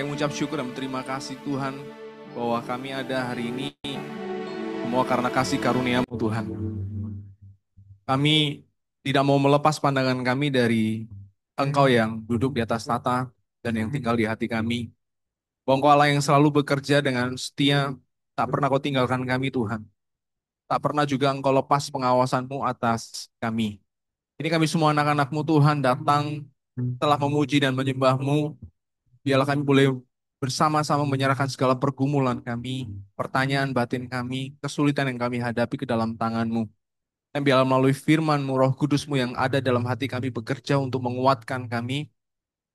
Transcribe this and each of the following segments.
Kami mengucap syukur dan berterima kasih Tuhan bahwa kami ada hari ini semua karena kasih karunia-Mu Tuhan. Kami tidak mau melepas pandangan kami dari Engkau yang duduk di atas tahta dan yang tinggal di hati kami. Bahwa Engkau Allah yang selalu bekerja dengan setia, tak pernah Kau tinggalkan kami Tuhan. Tak pernah juga Engkau lepas pengawasan-Mu atas kami. Ini kami semua anak-anak-Mu Tuhan datang telah memuji dan menyembah-Mu. Biarlah kami boleh bersama-sama menyerahkan segala pergumulan kami, pertanyaan batin kami, kesulitan yang kami hadapi ke dalam tangan-Mu. Dan biarlah melalui firman-Mu, Roh Kudus-Mu yang ada dalam hati kami bekerja untuk menguatkan kami,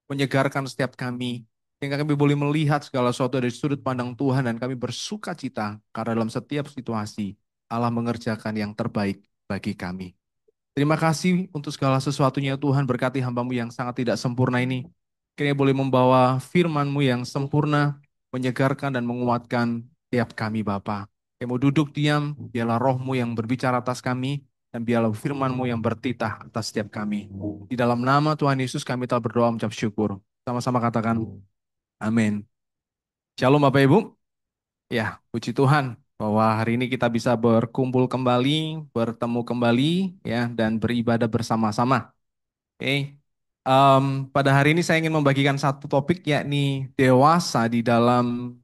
menyegarkan setiap kami, sehingga kami boleh melihat segala sesuatu dari sudut pandang Tuhan dan kami bersuka cita karena dalam setiap situasi Allah mengerjakan yang terbaik bagi kami. Terima kasih untuk segala sesuatunya Tuhan, berkati hamba-Mu yang sangat tidak sempurna ini. Kiranya boleh membawa firman-Mu yang sempurna, menyegarkan dan menguatkan tiap kami Bapa. Yang mau duduk diam, biarlah Roh-Mu yang berbicara atas kami, dan biarlah firman-Mu yang bertitah atas setiap kami. Di dalam nama Tuhan Yesus kami telah berdoa mengucap syukur. Sama-sama katakan, amin. Shalom Bapak Ibu. Ya, puji Tuhan bahwa hari ini kita bisa berkumpul kembali, bertemu kembali, ya, dan beribadah bersama-sama. Oke. Pada hari ini saya ingin membagikan satu topik yakni dewasa di dalam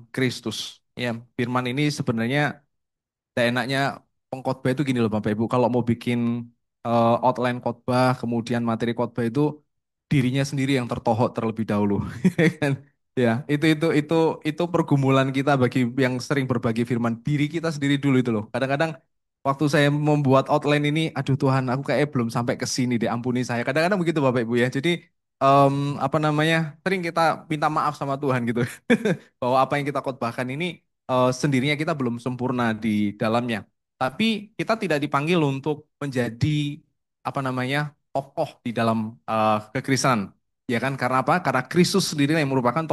Kristus. Ya, firman ini sebenarnya tidak enaknya pengkhotbah itu gini loh Bapak Ibu. Kalau mau bikin outline khotbah, kemudian materi khotbah itu dirinya sendiri yang tertohok terlebih dahulu. Ya kan? Ya, itu pergumulan kita bagi yang sering berbagi firman, diri kita sendiri dulu itu loh. Kadang-kadang waktu saya membuat outline ini, aduh Tuhan, aku kayak belum sampai ke sini deh, ampuni saya. Kadang-kadang begitu Bapak Ibu ya. Jadi apa namanya? Sering kita minta maaf sama Tuhan gitu. Bahwa apa yang kita khotbahkan ini sendirinya kita belum sempurna di dalamnya. Tapi kita tidak dipanggil untuk menjadi apa namanya tokoh di dalam kekristenan. Ya kan? Karena apa? Karena Kristus sendiri yang merupakan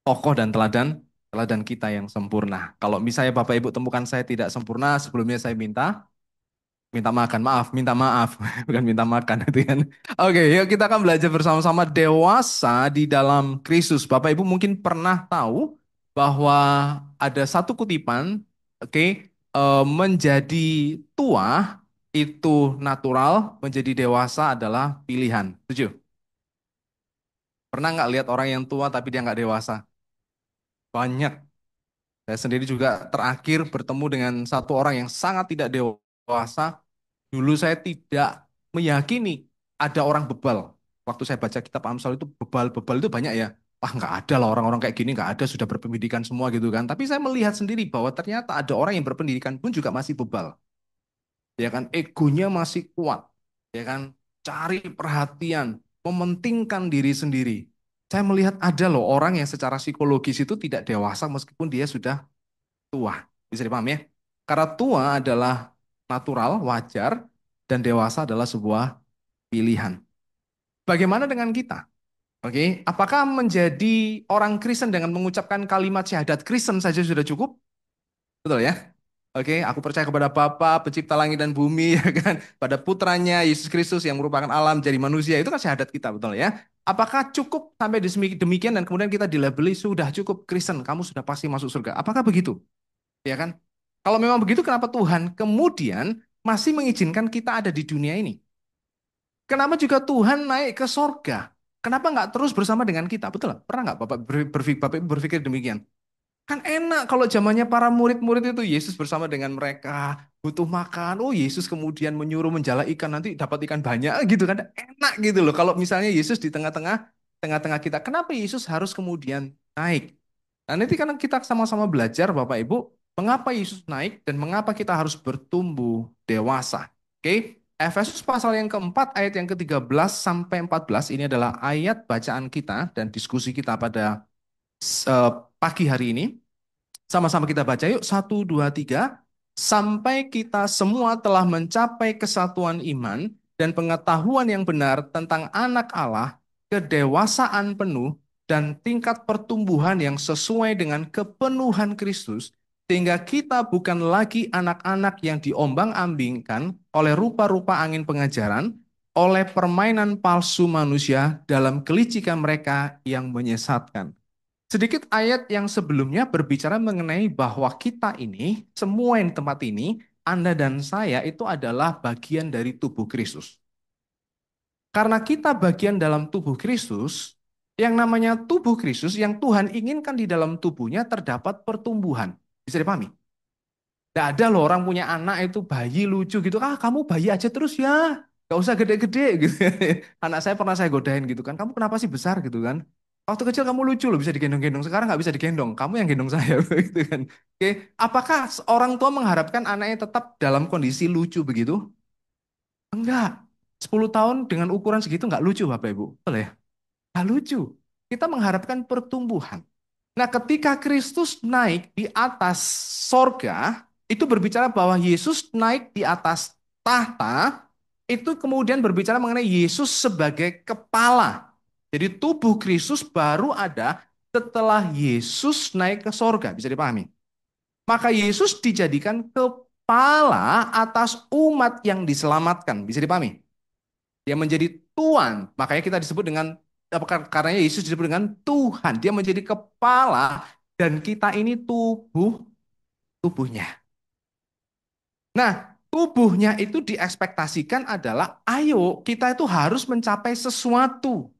tokoh dan teladan teladan kita yang sempurna. Kalau misalnya Bapak Ibu temukan saya tidak sempurna, sebelumnya saya minta minta makan, minta maaf, bukan minta makan itu kan. Oke, yuk kita akan belajar bersama-sama dewasa di dalam Kristus. Bapak Ibu mungkin pernah tahu bahwa ada satu kutipan, oke, menjadi tua itu natural, menjadi dewasa adalah pilihan. Setuju? Pernah nggak lihat orang yang tua tapi dia nggak dewasa? Banyak. Saya sendiri juga terakhir bertemu dengan satu orang yang sangat tidak dewasa. Dulu saya tidak meyakini ada orang bebal. Waktu saya baca kitab Amsal itu bebal-bebal itu banyak ya. Wah nggak ada lah orang-orang kayak gini, nggak ada, sudah berpendidikan semua gitu kan. Tapi saya melihat sendiri bahwa ternyata ada orang yang berpendidikan pun juga masih bebal. Ya kan, egonya masih kuat. Ya kan, cari perhatian, mementingkan diri sendiri. Saya melihat ada loh orang yang secara psikologis itu tidak dewasa meskipun dia sudah tua. Bisa dipahami ya? Karena tua adalah natural, wajar, dan dewasa adalah sebuah pilihan. Bagaimana dengan kita? Oke, apakah menjadi orang Kristen dengan mengucapkan kalimat syahadat Kristen saja sudah cukup? Betul ya? Oke, aku percaya kepada Bapa, pencipta langit dan bumi, ya kan? Pada putranya Yesus Kristus yang merupakan alam jadi manusia, itu kan syahadat kita, betul ya? Apakah cukup sampai demikian dan kemudian kita dilabeli sudah cukup Kristen, kamu sudah pasti masuk surga? Apakah begitu? Ya kan? Kalau memang begitu, kenapa Tuhan kemudian masih mengizinkan kita ada di dunia ini? Kenapa juga Tuhan naik ke sorga? Kenapa nggak terus bersama dengan kita? Betul? Pernah nggak Bapak berpikir demikian? Kan enak kalau zamannya para murid-murid itu Yesus bersama dengan mereka butuh makan. Oh Yesus kemudian menyuruh menjala ikan nanti dapat ikan banyak gitu kan? Enak gitu loh. Kalau misalnya Yesus di tengah-tengah kita, kenapa Yesus harus kemudian naik? Nah, nanti kan kita sama-sama belajar Bapak Ibu, mengapa Yesus naik dan mengapa kita harus bertumbuh dewasa. Oke, Efesus pasal yang keempat ayat yang ke-13 sampai 14 ini adalah ayat bacaan kita dan diskusi kita pada pagi hari ini. Sama-sama kita baca yuk. Satu, dua, tiga. Sampai kita semua telah mencapai kesatuan iman dan pengetahuan yang benar tentang anak Allah, kedewasaan penuh, dan tingkat pertumbuhan yang sesuai dengan kepenuhan Kristus, sehingga kita bukan lagi anak-anak yang diombang-ambingkan oleh rupa-rupa angin pengajaran, oleh permainan palsu manusia dalam kelicikan mereka yang menyesatkan. Sedikit ayat yang sebelumnya berbicara mengenai bahwa kita ini, semua yang di tempat ini, Anda dan saya itu adalah bagian dari tubuh Kristus. Karena kita bagian dalam tubuh Kristus, yang namanya tubuh Kristus, yang Tuhan inginkan di dalam tubuhnya terdapat pertumbuhan. Bisa dipahami? Tidak ada loh orang punya anak itu bayi lucu gitu. Ah, kamu bayi aja terus ya. Gak usah gede-gede gitu. Anak saya pernah saya godain gitu kan. Kamu kenapa sih besar gitu kan? Waktu kecil kamu lucu loh bisa digendong-gendong. Sekarang nggak bisa digendong. Kamu yang gendong saya gitu kan. Oke, apakah orang tua mengharapkan anaknya tetap dalam kondisi lucu begitu? Enggak. 10 tahun dengan ukuran segitu nggak lucu Bapak Ibu. Betul ya? Nggak lucu. Kita mengharapkan pertumbuhan. Nah, ketika Kristus naik di atas sorga, itu berbicara bahwa Yesus naik di atas tahta, itu kemudian berbicara mengenai Yesus sebagai kepala. Jadi tubuh Kristus baru ada setelah Yesus naik ke sorga, bisa dipahami. Maka Yesus dijadikan kepala atas umat yang diselamatkan, bisa dipahami. Dia menjadi Tuhan, makanya kita disebut dengan karena Yesus disebut dengan Tuhan. Dia menjadi kepala dan kita ini tubuhnya. Nah, tubuhnya itu diekspektasikan adalah ayo kita itu harus mencapai sesuatu.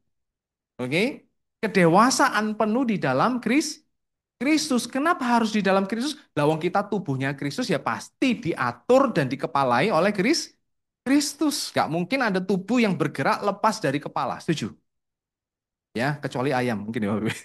Oke? Kedewasaan penuh di dalam Kristus. Kenapa harus di dalam Kristus? Lawang kita tubuhnya Kristus ya pasti diatur dan dikepalai oleh Kristus. Gak mungkin ada tubuh yang bergerak lepas dari kepala. Setuju? Ya kecuali ayam mungkin ya Bapak.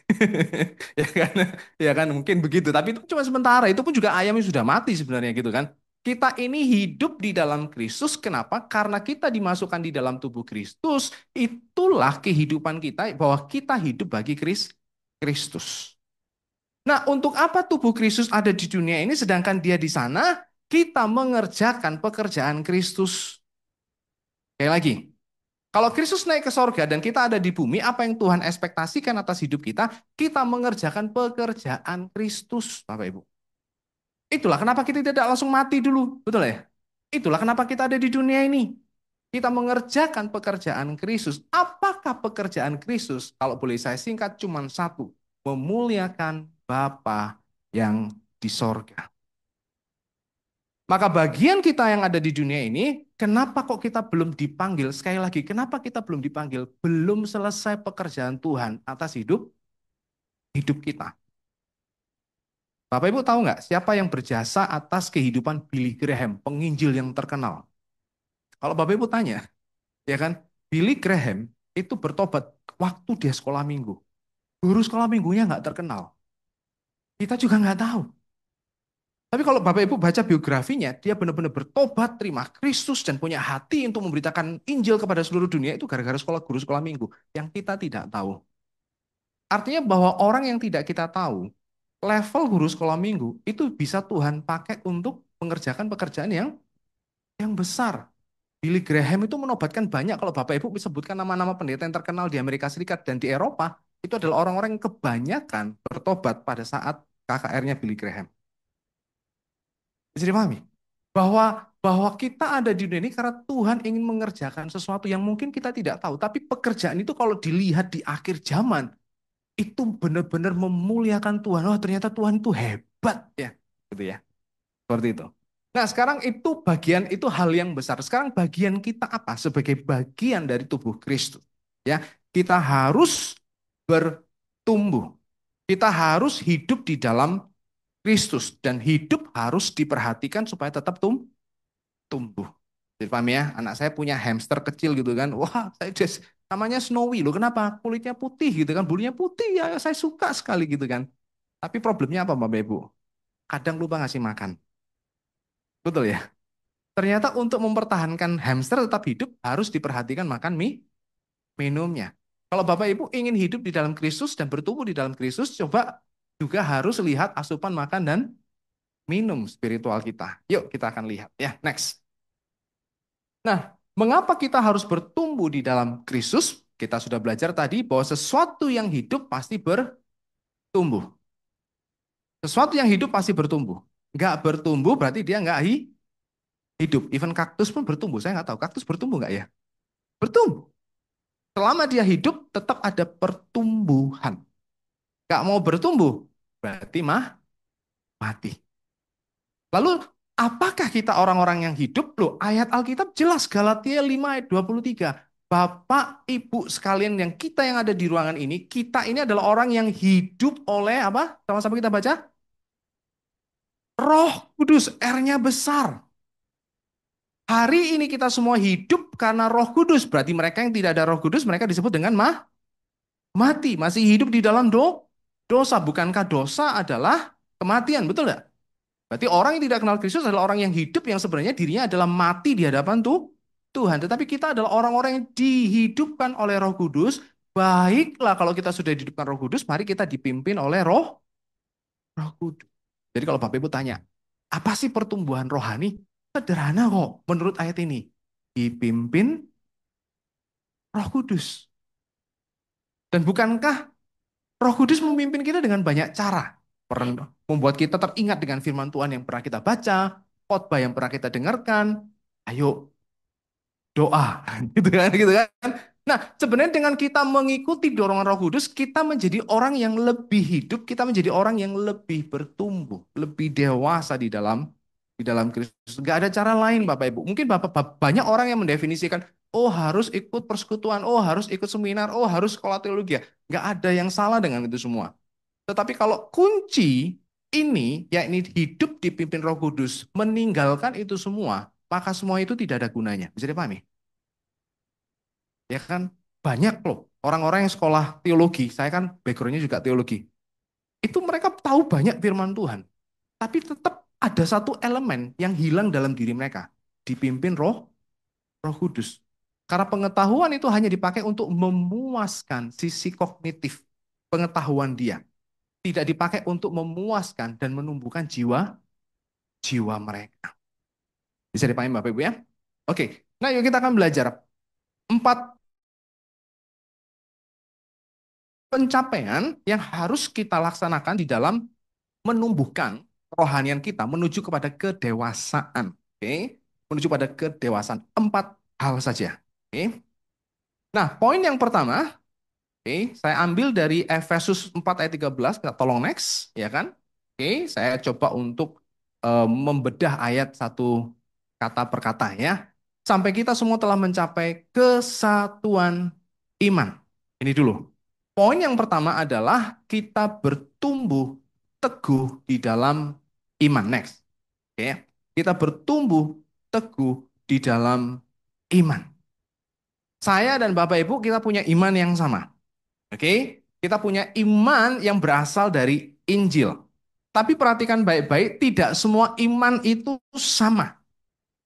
Ya kan ya kan mungkin begitu tapi itu cuma sementara itu pun juga ayamnya sudah mati sebenarnya gitu kan kita ini hidup di dalam Kristus kenapa karena kita dimasukkan di dalam tubuh Kristus itulah kehidupan kita bahwa kita hidup bagi Kristus. Nah untuk apa tubuh Kristus ada di dunia ini sedangkan dia di sana kita mengerjakan pekerjaan Kristus. Kayak lagi kalau Kristus naik ke sorga dan kita ada di bumi, apa yang Tuhan ekspektasikan atas hidup kita, kita mengerjakan pekerjaan Kristus, Bapak Ibu. Itulah kenapa kita tidak langsung mati dulu, betul ya? Itulah kenapa kita ada di dunia ini. Kita mengerjakan pekerjaan Kristus. Apakah pekerjaan Kristus? Kalau boleh saya singkat cuma satu. Memuliakan Bapa yang di sorga. Maka bagian kita yang ada di dunia ini, kenapa kok kita belum dipanggil? Sekali lagi, kenapa kita belum dipanggil? Belum selesai pekerjaan Tuhan atas hidup kita. Bapak Ibu tahu nggak siapa yang berjasa atas kehidupan Billy Graham, penginjil yang terkenal? Kalau Bapak Ibu tanya, ya kan, Billy Graham itu bertobat waktu dia sekolah minggu. Guru sekolah minggunya nggak terkenal. Kita juga nggak tahu. Tapi kalau Bapak Ibu baca biografinya, dia benar-benar bertobat, terima Kristus, dan punya hati untuk memberitakan Injil kepada seluruh dunia itu gara-gara sekolah guru sekolah minggu. Yang kita tidak tahu. Artinya bahwa orang yang tidak kita tahu, level guru sekolah minggu, itu bisa Tuhan pakai untuk mengerjakan pekerjaan yang besar. Billy Graham itu menobatkan banyak, kalau Bapak Ibu sebutkan nama-nama pendeta yang terkenal di Amerika Serikat dan di Eropa, itu adalah orang-orang yang kebanyakan bertobat pada saat KKR-nya Billy Graham. Bisa dipahami? Bahwa kita ada di dunia ini karena Tuhan ingin mengerjakan sesuatu yang mungkin kita tidak tahu. Tapi pekerjaan itu kalau dilihat di akhir zaman, itu benar-benar memuliakan Tuhan. Oh ternyata Tuhan itu hebat ya. Gitu ya. Seperti itu. Nah sekarang itu bagian, itu hal yang besar. Sekarang bagian kita apa? Sebagai bagian dari tubuh Kristus. Ya, kita harus bertumbuh. Kita harus hidup di dalam Kristus. Dan hidup harus diperhatikan supaya tetap tumbuh. Jadi paham ya, anak saya punya hamster kecil gitu kan. Wah, saya just, namanya Snowy loh. Kenapa? Kulitnya putih gitu kan, bulunya putih ya. Saya suka sekali gitu kan. Tapi problemnya apa Bapak Ibu? Kadang lupa ngasih makan. Betul ya? Ternyata untuk mempertahankan hamster tetap hidup harus diperhatikan makan minumnya. Kalau Bapak Ibu ingin hidup di dalam Kristus dan bertumbuh di dalam Kristus, coba juga harus lihat asupan makan dan minum spiritual kita. Yuk kita akan lihat ya. Next. Nah, mengapa kita harus bertumbuh di dalam Kristus? Kita sudah belajar tadi bahwa sesuatu yang hidup pasti bertumbuh. Sesuatu yang hidup pasti bertumbuh. Nggak bertumbuh berarti dia nggak hidup. Even kaktus pun bertumbuh. Saya nggak tahu kaktus bertumbuh nggak ya? Bertumbuh. Selama dia hidup, tetap ada pertumbuhan. Gak mau bertumbuh, berarti mati. Lalu, apakah kita orang-orang yang hidup? Loh, ayat Alkitab jelas Galatia 5 ayat 23. Bapak, Ibu sekalian yang ada di ruangan ini, kita ini adalah orang yang hidup oleh apa? Sama-sama kita baca. Roh Kudus, R-nya besar. Hari ini kita semua hidup karena Roh Kudus. Berarti mereka yang tidak ada Roh Kudus, mereka disebut dengan mati. Masih hidup di dalam dosa. Bukankah dosa adalah kematian? Betul tidak? Berarti orang yang tidak kenal Kristus adalah orang yang hidup yang sebenarnya dirinya adalah mati di hadapan Tuhan. Tetapi kita adalah orang-orang yang dihidupkan oleh Roh Kudus. Baiklah kalau kita sudah dihidupkan Roh Kudus, mari kita dipimpin oleh Roh Kudus. Jadi kalau Bapak Ibu tanya, apa sih pertumbuhan rohani? Sederhana kok menurut ayat ini. Dipimpin Roh Kudus. Dan bukankah Roh Kudus memimpin kita dengan banyak cara? Membuat kita teringat dengan firman Tuhan yang pernah kita baca, khotbah yang pernah kita dengarkan. Ayo doa, gitu kan. Nah, sebenarnya dengan kita mengikuti dorongan Roh Kudus, kita menjadi orang yang lebih hidup, kita menjadi orang yang lebih bertumbuh, lebih dewasa di dalam Kristus. Gak ada cara lain, Bapak Ibu. Mungkin banyak orang yang mendefinisikan, oh harus ikut persekutuan, oh harus ikut seminar, oh harus sekolah teologi. Gak ada yang salah dengan itu semua. Tetapi kalau kunci ini, yakni hidup dipimpin Roh Kudus, meninggalkan itu semua, maka semua itu tidak ada gunanya. Bisa dipahami? Ya kan? Banyak loh orang-orang yang sekolah teologi, saya kan backgroundnya juga teologi. Itu mereka tahu banyak firman Tuhan, tapi tetap ada satu elemen yang hilang dalam diri mereka, dipimpin Roh Kudus. Karena pengetahuan itu hanya dipakai untuk memuaskan sisi kognitif pengetahuan dia, tidak dipakai untuk memuaskan dan menumbuhkan jiwa mereka. Bisa dipahami Bapak Ibu ya? Oke, nah yuk kita akan belajar 4 pencapaian yang harus kita laksanakan di dalam menumbuhkan rohanian kita menuju kepada kedewasaan. Oke, menuju pada kedewasaan. 4 hal saja. Oke. Nah, poin yang pertama, oke, saya ambil dari Efesus 4 ayat 13, kita tolong next, ya kan? Oke, saya coba untuk membedah ayat satu kata per kata ya. Sampai kita semua telah mencapai kesatuan iman. Ini dulu. Poin yang pertama adalah kita bertumbuh teguh di dalam iman. Next. Oke. Kita bertumbuh teguh di dalam iman. Saya dan Bapak Ibu kita punya iman yang sama. Oke? Kita punya iman yang berasal dari Injil. Tapi perhatikan baik-baik, tidak semua iman itu sama.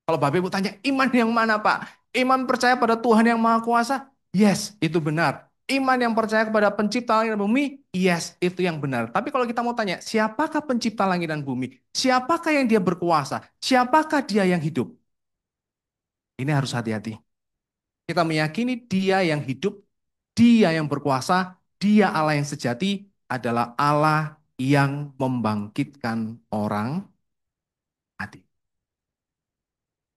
Kalau Bapak Ibu tanya, iman yang mana Pak? Iman percaya pada Tuhan yang Maha Kuasa? Yes, itu benar. Iman yang percaya kepada pencipta langit dan bumi? Yes, itu yang benar. Tapi kalau kita mau tanya, siapakah pencipta langit dan bumi? Siapakah yang dia berkuasa? Siapakah dia yang hidup? Ini harus hati-hati. Kita meyakini dia yang hidup, dia yang berkuasa, dia Allah yang sejati, adalah Allah yang membangkitkan orang mati.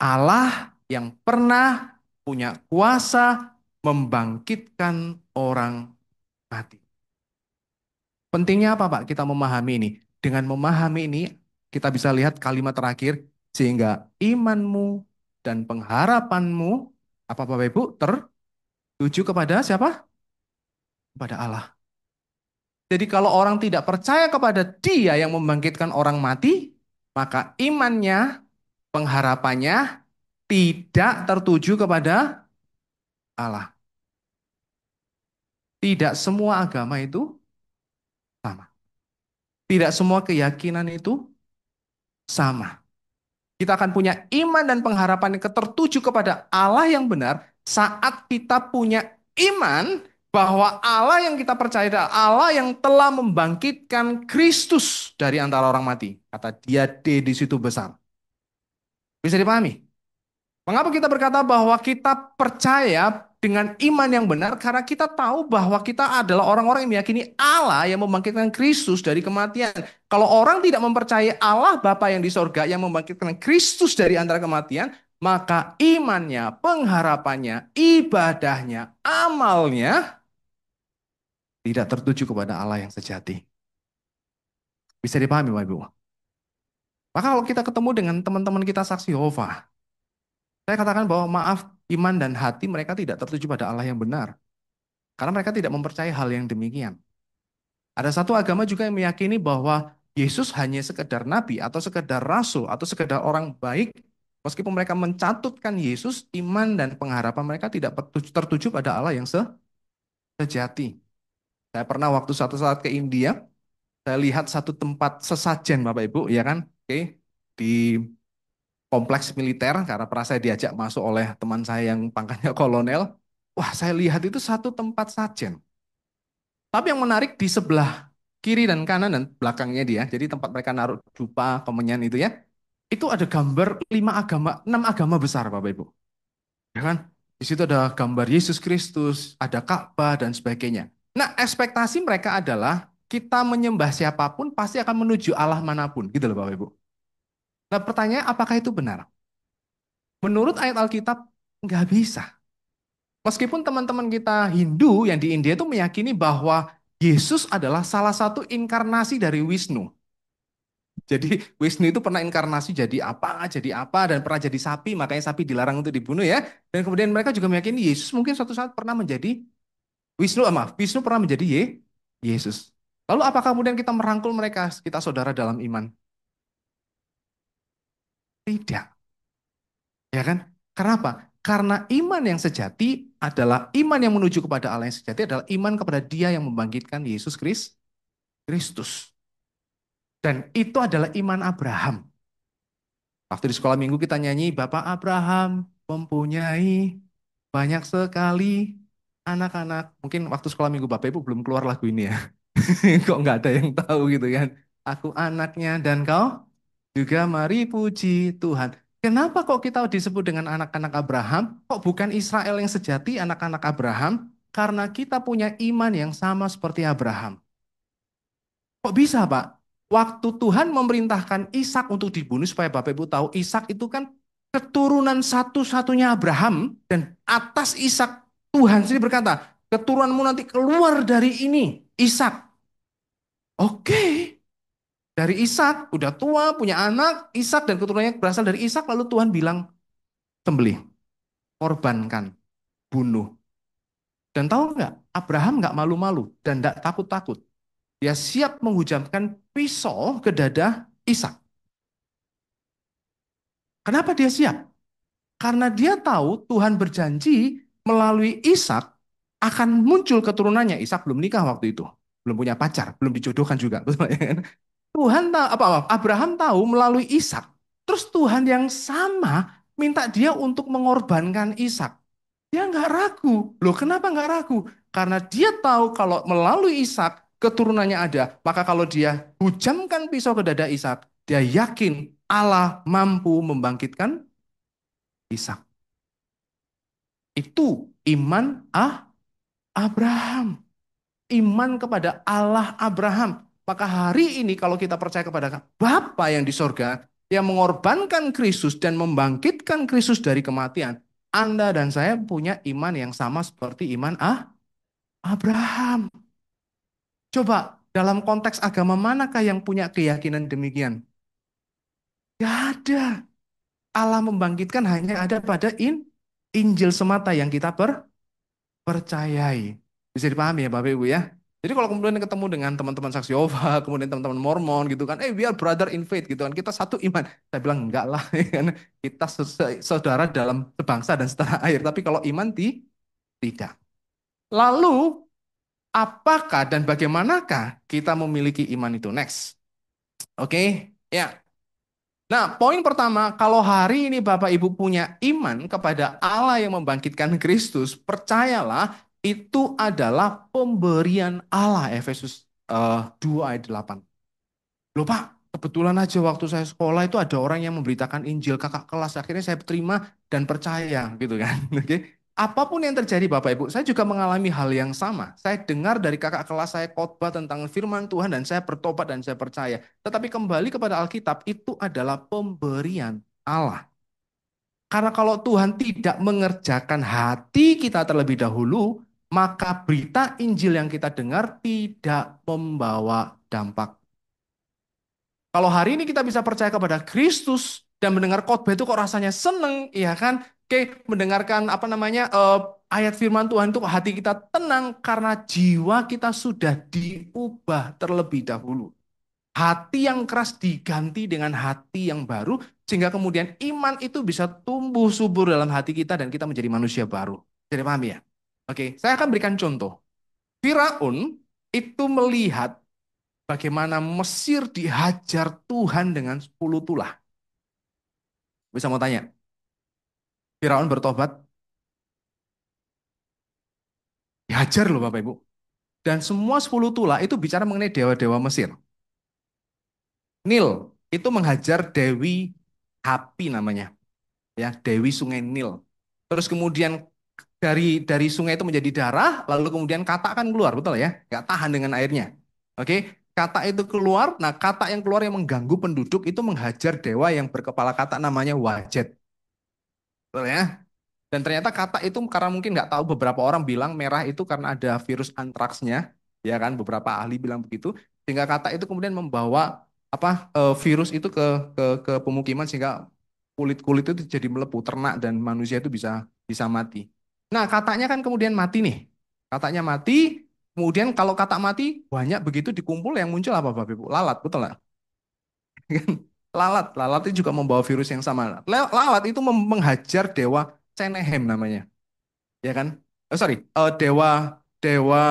Allah yang pernah punya kuasa membangkitkan orang mati. Pentingnya apa Pak? Kita memahami ini. Dengan memahami ini, kita bisa lihat kalimat terakhir, sehingga imanmu dan pengharapanmu, apa Bapak Ibu, tertuju kepada siapa? Kepada Allah. Jadi kalau orang tidak percaya kepada dia yang membangkitkan orang mati, maka imannya, pengharapannya tidak tertuju kepada Allah. Tidak semua agama itu sama. Tidak semua keyakinan itu sama. Kita akan punya iman dan pengharapan yang tertuju kepada Allah yang benar saat kita punya iman bahwa Allah yang kita percaya adalah Allah yang telah membangkitkan Kristus dari antara orang mati. Kata dia D di situ besar. Bisa dipahami? Mengapa kita berkata bahwa kita percaya dengan iman yang benar? Karena kita tahu bahwa kita adalah orang-orang yang meyakini Allah yang membangkitkan Kristus dari kematian. Kalau orang tidak mempercayai Allah Bapa yang di sorga yang membangkitkan Kristus dari antara kematian, maka imannya, pengharapannya, ibadahnya, amalnya tidak tertuju kepada Allah yang sejati. Bisa dipahami, Bapak Ibu? Maka kalau kita ketemu dengan teman-teman kita saksi Yehova, saya katakan bahwa maaf, iman dan hati mereka tidak tertuju pada Allah yang benar. Karena mereka tidak mempercayai hal yang demikian. Ada satu agama juga yang meyakini bahwa Yesus hanya sekedar nabi atau sekedar rasul atau sekedar orang baik. Meskipun mereka mencatutkan Yesus, iman dan pengharapan mereka tidak tertuju pada Allah yang sejati. Saya pernah waktu suatu saat ke India, saya lihat satu tempat sesajen Bapak Ibu, ya kan? Oke, di kompleks militer karena pernah saya diajak masuk oleh teman saya yang pangkatnya kolonel. Wah, saya lihat itu satu tempat sajen. Tapi yang menarik di sebelah kiri dan kanan dan belakangnya dia, jadi tempat mereka naruh dupa, kemenyan itu ya, itu ada gambar 5 agama, 6 agama besar Bapak Ibu. Ya kan? Di situ ada gambar Yesus Kristus, ada Ka'bah dan sebagainya. Nah, ekspektasi mereka adalah kita menyembah siapapun pasti akan menuju Allah manapun, gitu loh Bapak Ibu. Nah, pertanyaannya apakah itu benar? Menurut ayat Alkitab, nggak bisa. Meskipun teman-teman kita Hindu yang di India itu meyakini bahwa Yesus adalah salah satu inkarnasi dari Wisnu. Jadi Wisnu itu pernah inkarnasi jadi apa, dan pernah jadi sapi, makanya sapi dilarang untuk dibunuh ya. Dan kemudian mereka juga meyakini Yesus mungkin suatu saat pernah menjadi Wisnu pernah menjadi Yesus. Lalu apakah kemudian kita merangkul mereka, kita saudara dalam iman? Tidak, ya kan? Kenapa? Karena iman yang sejati adalah iman yang menuju kepada Allah yang sejati adalah iman kepada Dia yang membangkitkan Yesus Kristus. Dan itu adalah iman Abraham. Waktu di sekolah minggu kita nyanyi, Bapak Abraham mempunyai banyak sekali anak-anak. Mungkin waktu sekolah minggu Bapak Ibu belum keluar lagu ini ya. Kok nggak ada yang tahu gitu kan. Aku anaknya dan kau juga mari puji Tuhan. Kenapa kok kita disebut dengan anak-anak Abraham? Kok bukan Israel yang sejati anak-anak Abraham? Karena kita punya iman yang sama seperti Abraham. Kok bisa, Pak? Waktu Tuhan memerintahkan Ishak untuk dibunuh, supaya Bapak Ibu tahu, Ishak itu kan keturunan satu-satunya Abraham, dan atas Ishak Tuhan sendiri berkata, keturunanmu nanti keluar dari ini, Ishak. Oke, dari Ishak, udah tua, punya anak, Ishak dan keturunannya berasal dari Ishak, lalu Tuhan bilang, sembelih, korbankan, bunuh. Dan tahu nggak, Abraham nggak malu-malu dan nggak takut-takut. Dia siap menghujamkan pisau ke dada Ishak. Kenapa dia siap? Karena dia tahu Tuhan berjanji melalui Ishak akan muncul keturunannya. Ishak belum nikah waktu itu, belum punya pacar, belum dijodohkan juga. Tuhan tahu Abraham tahu melalui Ishak. Terus Tuhan yang sama minta dia untuk mengorbankan Ishak. Dia nggak ragu. Loh, kenapa nggak ragu? Karena dia tahu kalau melalui Ishak keturunannya ada. Maka kalau dia hujamkan pisau ke dada Ishak, dia yakin Allah mampu membangkitkan Ishak. Itu iman Abraham. Iman kepada Allah Abraham. Maka hari ini kalau kita percaya kepada Bapa yang di sorga, yang mengorbankan Kristus dan membangkitkan Kristus dari kematian, Anda dan saya punya iman yang sama seperti iman Abraham. Coba, dalam konteks agama manakah yang punya keyakinan demikian? Gak ada. Allah membangkitkan hanya ada pada Injil semata yang kita percayai. Bisa dipahami ya Bapak Ibu ya. Jadi kalau kemudian ketemu dengan teman-teman saksi Yehova, kemudian teman-teman Mormon gitu kan, we are brother in faith gitu kan, kita satu iman. Saya bilang enggak lah, ya kan. Kita saudara dalam sebangsa dan setanah air. Tapi kalau iman tidak. Lalu apakah dan bagaimanakah kita memiliki iman itu? Next. Oke, ya. Nah, poin pertama, kalau hari ini Bapak Ibu punya iman kepada Allah yang membangkitkan Kristus, percayalah itu adalah pemberian Allah. Efesus 2 ayat 8. Loh Pak, kebetulan aja waktu saya sekolah itu ada orang yang memberitakan Injil kakak kelas. Akhirnya saya terima dan percaya gitu kan. Oke. Apapun yang terjadi Bapak Ibu, saya juga mengalami hal yang sama. Saya dengar dari kakak kelas saya khotbah tentang firman Tuhan dan saya bertobat dan saya percaya. Tetapi kembali kepada Alkitab, itu adalah pemberian Allah. Karena kalau Tuhan tidak mengerjakan hati kita terlebih dahulu, maka berita Injil yang kita dengar tidak membawa dampak. Kalau hari ini kita bisa percaya kepada Kristus dan mendengar khotbah itu kok rasanya seneng, ya kan? Oke, mendengarkan apa namanya ayat firman Tuhan itu kok hati kita tenang karena jiwa kita sudah diubah terlebih dahulu. Hati yang keras diganti dengan hati yang baru, sehingga kemudian iman itu bisa tumbuh subur dalam hati kita dan kita menjadi manusia baru. Jadi paham ya? Oke, saya akan berikan contoh. Firaun itu melihat bagaimana Mesir dihajar Tuhan dengan 10 tulah. Bisa mau tanya, Firaun bertobat, dihajar loh Bapak Ibu. Dan semua 10 tulah itu bicara mengenai dewa-dewa Mesir. Nil itu menghajar Dewi Hapi namanya, ya Dewi Sungai Nil. Terus kemudian dari sungai itu menjadi darah, lalu kemudian katak kan keluar, betul ya? Nggak tahan dengan airnya. Oke, katak itu keluar, nah katak yang keluar yang mengganggu penduduk itu menghajar dewa yang berkepala katak namanya Wajet. Betul ya? Dan ternyata katak itu karena mungkin nggak tahu beberapa orang bilang merah itu karena ada virus antraksnya, ya kan? Beberapa ahli bilang begitu, sehingga katak itu kemudian membawa virus itu ke pemukiman sehingga kulit-kulit itu jadi melepuh, ternak dan manusia itu bisa bisa mati. Nah, kataknya kan kemudian mati nih. Kataknya mati, kemudian kalau katak mati banyak begitu dikumpul yang muncul apa Bapak Ibu? Lalat, betul nggak? Lalat itu juga membawa virus yang sama. Lalat itu menghajar dewa Senehem namanya, ya kan? Oh, sorry, dewa dewa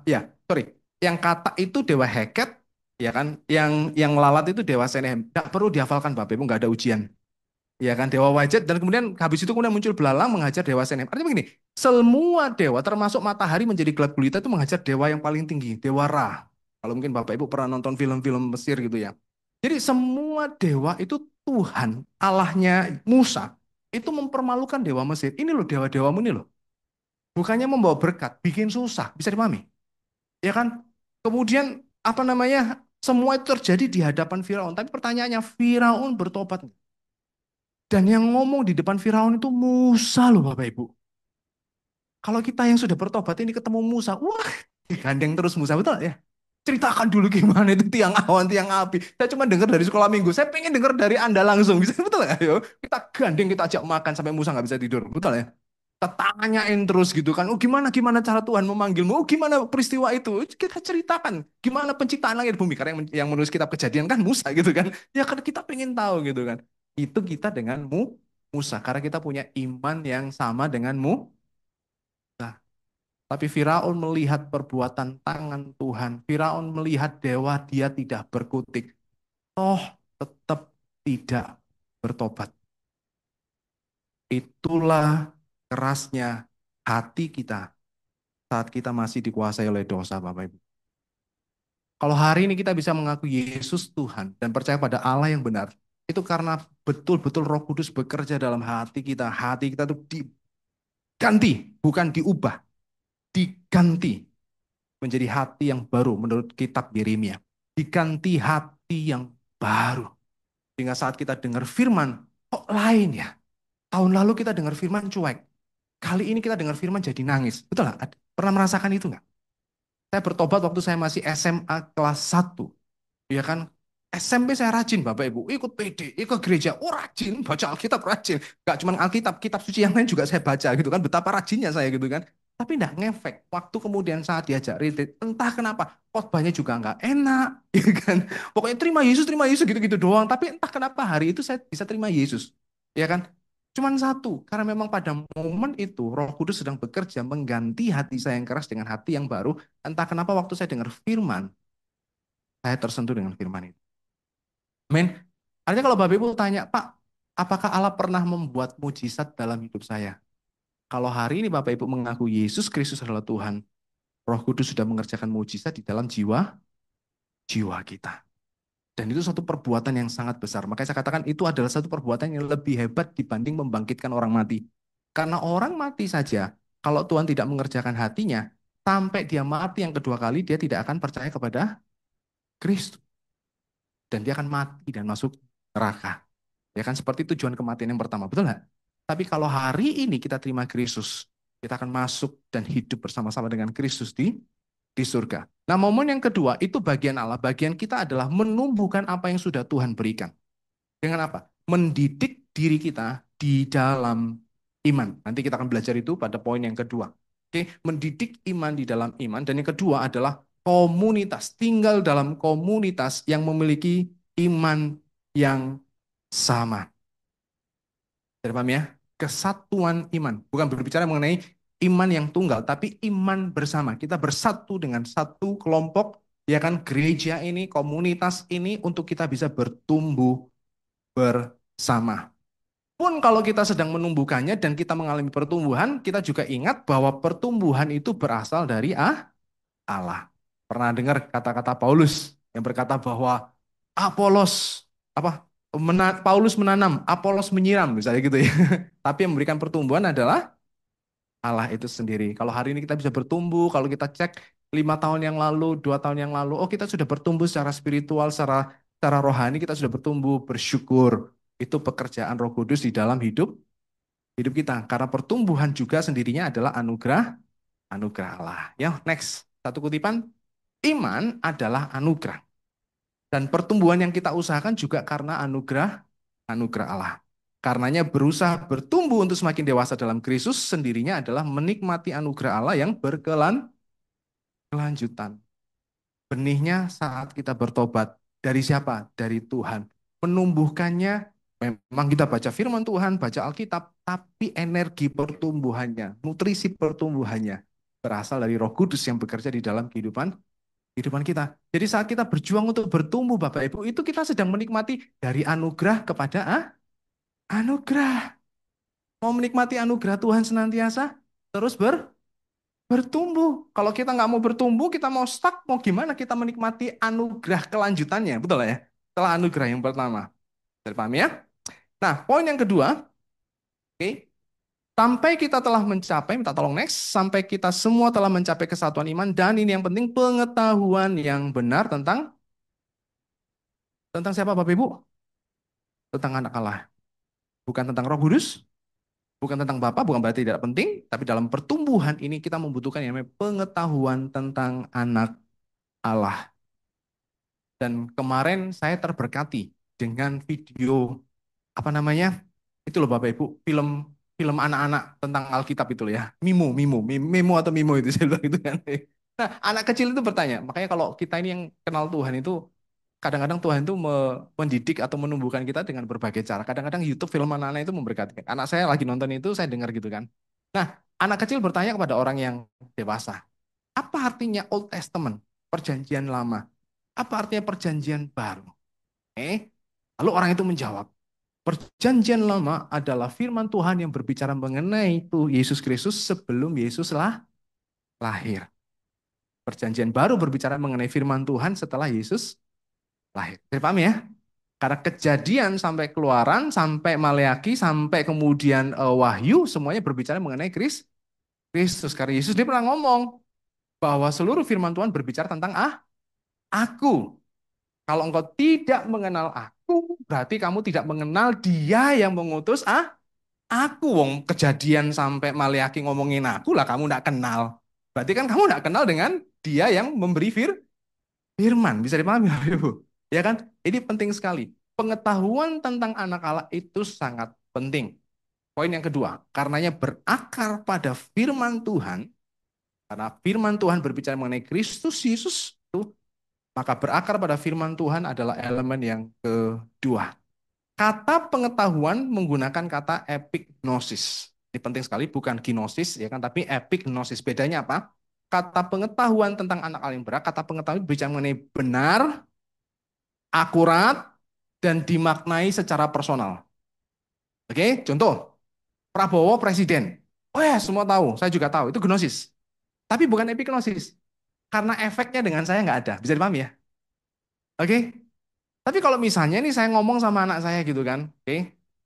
ya, sorry. Yang kata itu dewa Heket, ya kan? Yang lalat itu dewa Senehem. Gak perlu dihafalkan Bapak Ibu, nggak ada ujian. Ya kan, dewa Wajet dan kemudian habis itu kemudian muncul belalang menghajar dewa Senehem. Artinya begini, semua dewa termasuk matahari menjadi gelap gulita itu menghajar dewa yang paling tinggi, dewa Ra. Kalau mungkin Bapak Ibu pernah nonton film-film Mesir gitu ya. Jadi semua dewa itu Tuhan, Allahnya Musa, itu mempermalukan dewa Mesir. Ini loh dewa-dewamu ini loh. Bukannya membawa berkat, bikin susah, bisa dipahami? Ya kan? Kemudian apa namanya? Semua itu terjadi di hadapan Firaun. Tapi pertanyaannya, Firaun bertobat. Dan yang ngomong di depan Firaun itu Musa loh Bapak Ibu. Kalau kita yang sudah bertobat ini ketemu Musa, wah digandeng terus Musa, betul ya? Ceritakan dulu gimana itu tiang awan, tiang api. Saya cuma dengar dari sekolah minggu, saya pengen dengar dari Anda langsung. Bisa betul nggak? Ayo, kita gandeng, kita ajak makan sampai Musa nggak bisa tidur, betul ya? Kita tanyain terus gitu kan, oh gimana gimana cara Tuhan memanggilmu, oh gimana peristiwa itu, kita ceritakan gimana penciptaan langit bumi karena yang menulis kitab Kejadian kan Musa gitu kan, ya kan kita pengen tahu gitu kan, itu kita dengan Musa karena kita punya iman yang sama dengan Musa. Tapi Firaun melihat perbuatan tangan Tuhan, Firaun melihat dewa dia tidak berkutik, toh tetap tidak bertobat. Itulah kerasnya hati kita saat kita masih dikuasai oleh dosa, Bapak Ibu. Kalau hari ini kita bisa mengaku Yesus Tuhan dan percaya pada Allah yang benar, itu karena betul-betul Roh Kudus bekerja dalam hati kita. Hati kita itu diganti, bukan diubah, diganti menjadi hati yang baru menurut kitab Yeremia. Diganti hati yang baru. Sehingga saat kita dengar firman, kok lain ya? Tahun lalu kita dengar firman cuek. Kali ini kita dengar firman jadi nangis. Betul nggak? Pernah merasakan itu nggak? Saya bertobat waktu saya masih SMA kelas 1. Ya kan? SMP saya rajin Bapak Ibu, ikut PD, ikut gereja, oh rajin, baca Alkitab rajin. Gak cuma Alkitab, kitab suci yang lain juga saya baca gitu kan, betapa rajinnya saya gitu kan. Tapi enggak ngefek, waktu kemudian saat diajak retreat, entah kenapa, khotbahnya juga enggak enak, ya kan. Pokoknya terima Yesus gitu-gitu doang, tapi entah kenapa hari itu saya bisa terima Yesus. Ya kan? Cuman satu, karena memang pada momen itu Roh Kudus sedang bekerja mengganti hati saya yang keras dengan hati yang baru. Entah kenapa waktu saya dengar firman, saya tersentuh dengan firman itu. Men, artinya kalau Bapak Ibu tanya, Pak, apakah Allah pernah membuat mujizat dalam hidup saya? Kalau hari ini Bapak Ibu mengaku Yesus Kristus adalah Tuhan, Roh Kudus sudah mengerjakan mujizat di dalam jiwa kita. Dan itu satu perbuatan yang sangat besar. Makanya saya katakan itu adalah satu perbuatan yang lebih hebat dibanding membangkitkan orang mati. Karena orang mati saja, kalau Tuhan tidak mengerjakan hatinya, sampai dia mati yang kedua kali, dia tidak akan percaya kepada Kristus. Dan dia akan mati dan masuk neraka. Ya kan seperti tujuan kematian yang pertama, betul nggak? Tapi kalau hari ini kita terima Kristus, kita akan masuk dan hidup bersama-sama dengan Kristus di surga. Nah, momen yang kedua itu bagian Allah. Bagian kita adalah menumbuhkan apa yang sudah Tuhan berikan. Dengan apa? Mendidik diri kita di dalam iman. Nanti kita akan belajar itu pada poin yang kedua. Oke, mendidik iman di dalam iman. Dan yang kedua adalah komunitas. Tinggal dalam komunitas yang memiliki iman yang sama. Jadi paham ya? Kesatuan iman. Bukan berbicara mengenai iman yang tunggal, tapi iman bersama. Kita bersatu dengan satu kelompok, ya kan, gereja ini, komunitas ini, untuk kita bisa bertumbuh bersama. Pun kalau kita sedang menumbuhkannya dan kita mengalami pertumbuhan, kita juga ingat bahwa pertumbuhan itu berasal dari Allah. Pernah dengar kata-kata Paulus yang berkata bahwa Apolos apa Paulus menanam, Apolos menyiram, misalnya gitu ya. Tapi yang memberikan pertumbuhan adalah Allah itu sendiri. Kalau hari ini kita bisa bertumbuh, kalau kita cek 5 tahun yang lalu, 2 tahun yang lalu, oh kita sudah bertumbuh secara spiritual, secara rohani kita sudah bertumbuh, bersyukur. Itu pekerjaan Roh Kudus di dalam hidup hidup kita. Karena pertumbuhan juga sendirinya adalah anugerah anugerah Allah. Ya, next. Satu kutipan, iman adalah anugerah. Dan pertumbuhan yang kita usahakan juga karena anugerah Allah. Karenanya berusaha bertumbuh untuk semakin dewasa dalam Kristus sendirinya adalah menikmati anugerah Allah yang berkelanjutan. Benihnya saat kita bertobat. Dari siapa? Dari Tuhan. Menumbuhkannya, memang kita baca firman Tuhan, baca Alkitab, tapi energi pertumbuhannya, nutrisi pertumbuhannya berasal dari Roh Kudus yang bekerja di dalam kehidupan kita. Jadi saat kita berjuang untuk bertumbuh, Bapak Ibu, itu kita sedang menikmati dari anugerah kepada anugerah. Mau menikmati anugerah Tuhan senantiasa, terus bertumbuh. Kalau kita nggak mau bertumbuh, kita mau stuck, mau gimana kita menikmati anugerah kelanjutannya, betul lah ya? Setelah anugerah yang pertama. Jadi paham ya? Nah, poin yang kedua, oke, sampai kita telah mencapai, minta tolong next, sampai kita semua telah mencapai kesatuan iman, dan ini yang penting, pengetahuan yang benar tentang siapa Bapak Ibu? Tentang anak Allah. Bukan tentang Roh Kudus, bukan tentang Bapa, bukan berarti tidak penting, tapi dalam pertumbuhan ini kita membutuhkan yang namanya pengetahuan tentang anak Allah. Dan kemarin saya terberkati dengan video apa namanya? Itu loh Bapak Ibu, film film anak-anak tentang Alkitab itu loh ya. Mimo atau Mimo itu saya bilang itu kan. Nah, anak kecil itu bertanya. Makanya kalau kita ini yang kenal Tuhan itu kadang-kadang Tuhan itu mendidik atau menumbuhkan kita dengan berbagai cara. Kadang-kadang YouTube film anak-anak itu memberkati. Anak saya lagi nonton itu, saya dengar gitu kan. Nah, anak kecil bertanya kepada orang yang dewasa, apa artinya Old Testament, perjanjian lama? Apa artinya perjanjian baru? Lalu orang itu menjawab, perjanjian lama adalah firman Tuhan yang berbicara mengenai itu Yesus Kristus sebelum Yesus lahir. Perjanjian baru berbicara mengenai firman Tuhan setelah Yesus lahir. Jadi paham ya? Karena kejadian sampai keluaran, sampai Maleaki, sampai kemudian Wahyu, semuanya berbicara mengenai Kristus. Karena Yesus dia pernah ngomong bahwa seluruh firman Tuhan berbicara tentang aku. Kalau engkau tidak mengenal aku, berarti kamu tidak mengenal dia yang mengutus aku. Wong kejadian sampai Maleaki ngomongin aku lah, kamu tidak kenal. Berarti kan kamu tidak kenal dengan dia yang memberi firman. Bisa dipahami, Bapak Ibu? Ya kan? Ini penting sekali. Pengetahuan tentang anak Allah itu sangat penting. Poin yang kedua, karenanya berakar pada firman Tuhan, karena firman Tuhan berbicara mengenai Kristus Yesus, itu, maka berakar pada firman Tuhan adalah elemen yang kedua. Kata pengetahuan menggunakan kata epignosis. Ini penting sekali, bukan gnosis, ya kan, tapi epignosis. Bedanya apa? Kata pengetahuan tentang anak Allah yang berat, kata pengetahuan bicara mengenai benar, akurat, dan dimaknai secara personal. Oke, contoh, Prabowo presiden. Oh ya, semua tahu, saya juga tahu, itu gnosis. Tapi bukan epignosis, karena efeknya dengan saya nggak ada. Bisa dipahami ya? Oke, tapi kalau misalnya nih saya ngomong sama anak saya gitu kan, oke,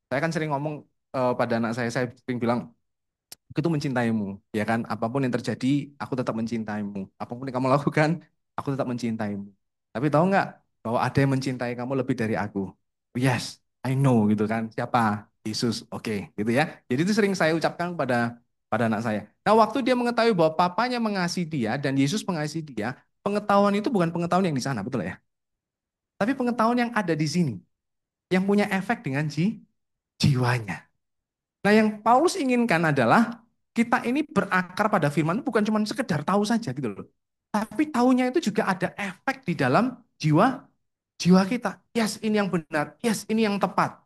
saya kan sering ngomong pada anak saya sering bilang, aku itu mencintaimu, ya kan, apapun yang terjadi, aku tetap mencintaimu. Apapun yang kamu lakukan, aku tetap mencintaimu. Tapi tahu nggak bahwa ada yang mencintai kamu lebih dari aku? Yes, I know gitu kan. Siapa? Yesus. Oke, gitu ya. Jadi itu sering saya ucapkan pada pada anak saya. Nah, waktu dia mengetahui bahwa papanya mengasihi dia dan Yesus mengasihi dia, pengetahuan itu bukan pengetahuan yang di sana, betul ya? Tapi pengetahuan yang ada di sini, yang punya efek dengan jiwanya. Nah, yang Paulus inginkan adalah kita ini berakar pada firman itu bukan cuma sekedar tahu saja gitu loh. Tapi tahunya itu juga ada efek di dalam jiwa jiwa kita. Yes, ini yang benar. Yes, ini yang tepat.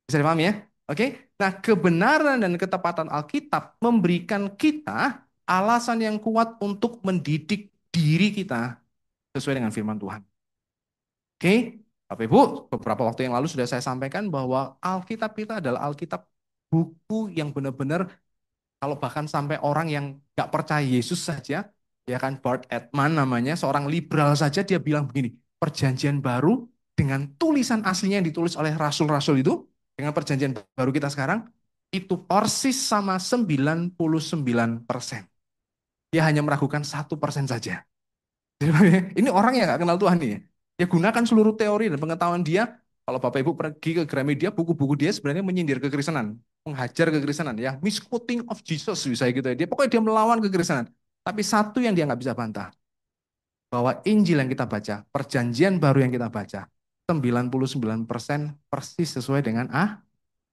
Bisa dipahami ya? Oke. Nah, kebenaran dan ketepatan Alkitab memberikan kita alasan yang kuat untuk mendidik diri kita sesuai dengan firman Tuhan. Oke. Bapak Ibu, beberapa waktu yang lalu sudah saya sampaikan bahwa Alkitab kita adalah Alkitab buku yang benar-benar kalau bahkan sampai orang yang nggak percaya Yesus saja, ya kan Bart Ehrman namanya, seorang liberal saja dia bilang begini, perjanjian baru dengan tulisan aslinya yang ditulis oleh rasul-rasul itu, dengan perjanjian baru kita sekarang, itu persis sama 99%. Dia hanya meragukan 1% saja. Ini orang yang nggak kenal Tuhan nih. Ya gunakan seluruh teori dan pengetahuan dia. Kalau Bapak Ibu pergi ke Gramedia, buku-buku dia sebenarnya menyindir kekristenan, menghajar kekristenan, ya misquoting of Jesus bisa gitu ya. Dia pokoknya dia melawan kekristenan. Tapi satu yang dia nggak bisa bantah, bahwa Injil yang kita baca, perjanjian baru yang kita baca, 99% persis sesuai dengan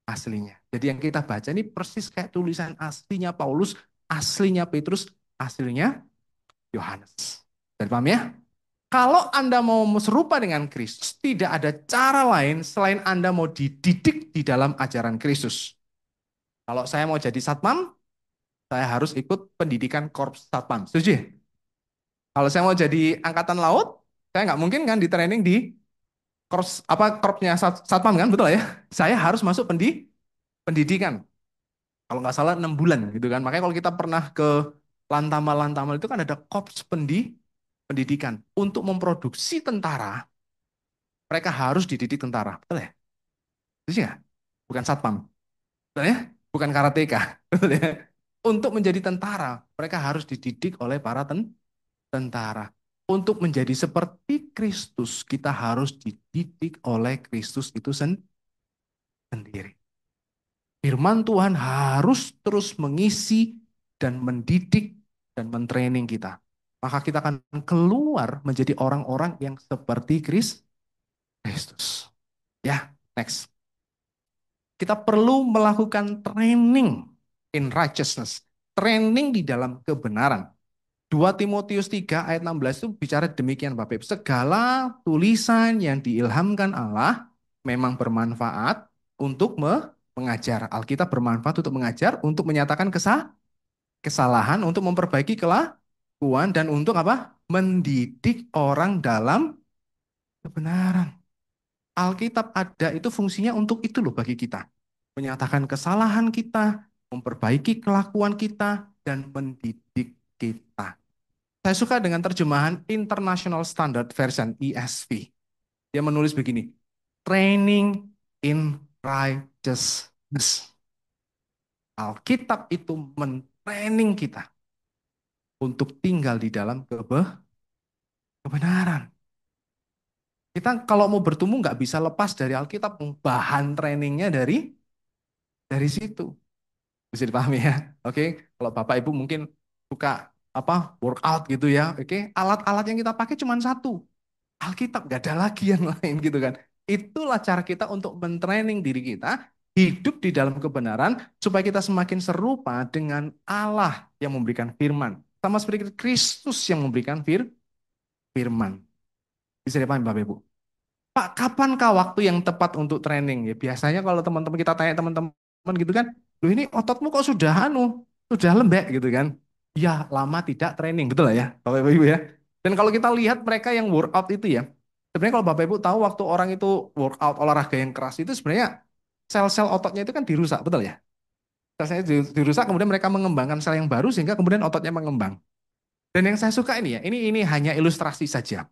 aslinya. Jadi yang kita baca ini persis kayak tulisan aslinya Paulus, aslinya Petrus, aslinya Yohanes. Dan paham ya? Kalau Anda mau serupa dengan Kristus, tidak ada cara lain selain Anda mau dididik di dalam ajaran Kristus. Kalau saya mau jadi satpam, saya harus ikut pendidikan korps satpam. Setuju ya? Kalau saya mau jadi angkatan laut, saya nggak mungkin kan di training di korps apa korpsnya satpam kan, betul ya? Saya harus masuk pendidikan. Kalau nggak salah 6 bulan gitu kan. Makanya kalau kita pernah ke Lantamal-Lantamal itu kan ada korps pendidikan untuk memproduksi tentara. Mereka harus dididik tentara, betul ya? Itu ya? Bukan satpam, betul ya? Bukan karateka, betul ya? Untuk menjadi tentara, mereka harus dididik oleh para tentara. Untuk menjadi seperti Kristus, kita harus dididik oleh Kristus itu sendiri. Firman Tuhan harus terus mengisi dan mendidik dan mentraining kita. Maka kita akan keluar menjadi orang-orang yang seperti Kristus. Ya, next. Kita perlu melakukan training in righteousness. Training di dalam kebenaran. 2 Timotius 3 ayat 16 itu bicara demikian Bapak Ibu. Segala tulisan yang diilhamkan Allah memang bermanfaat untuk mengajar. Alkitab bermanfaat untuk mengajar, untuk menyatakan kesalahan, untuk memperbaiki kelakuan, dan untuk apa? Mendidik orang dalam kebenaran. Alkitab ada itu fungsinya untuk itu loh bagi kita. Menyatakan kesalahan kita, memperbaiki kelakuan kita, dan mendidik kita. Saya suka dengan terjemahan International Standard Version (ISV). Dia menulis begini, training in righteousness. Alkitab itu mentraining kita untuk tinggal di dalam kebenaran. Kita kalau mau bertumbuh nggak bisa lepas dari Alkitab, bahan trainingnya dari situ. Bisa dipahami ya. Oke, kalau Bapak Ibu mungkin suka apa workout gitu ya. Oke, alat-alat yang kita pakai cuma satu. Alkitab, nggak ada lagi yang lain gitu kan. Itulah cara kita untuk mentraining diri kita hidup di dalam kebenaran supaya kita semakin serupa dengan Allah yang memberikan firman. Sama seperti Kristus yang memberikan firman. Bisa dipahami Bapak Ibu? Pak, kapankah waktu yang tepat untuk training? Ya biasanya kalau teman-teman kita tanya teman-teman gitu kan, loh ini ototmu kok sudah lembek gitu kan? Ya lama tidak training, betul lah ya, Bapak Ibu ya. Dan kalau kita lihat mereka yang workout itu ya, sebenarnya kalau Bapak Ibu tahu waktu orang itu workout olahraga yang keras itu sebenarnya sel-sel ototnya itu kan dirusak, betul ya? Sel-selnya dirusak, kemudian mereka mengembangkan sel yang baru sehingga kemudian ototnya mengembang. Dan yang saya suka ini ya, ini hanya ilustrasi saja.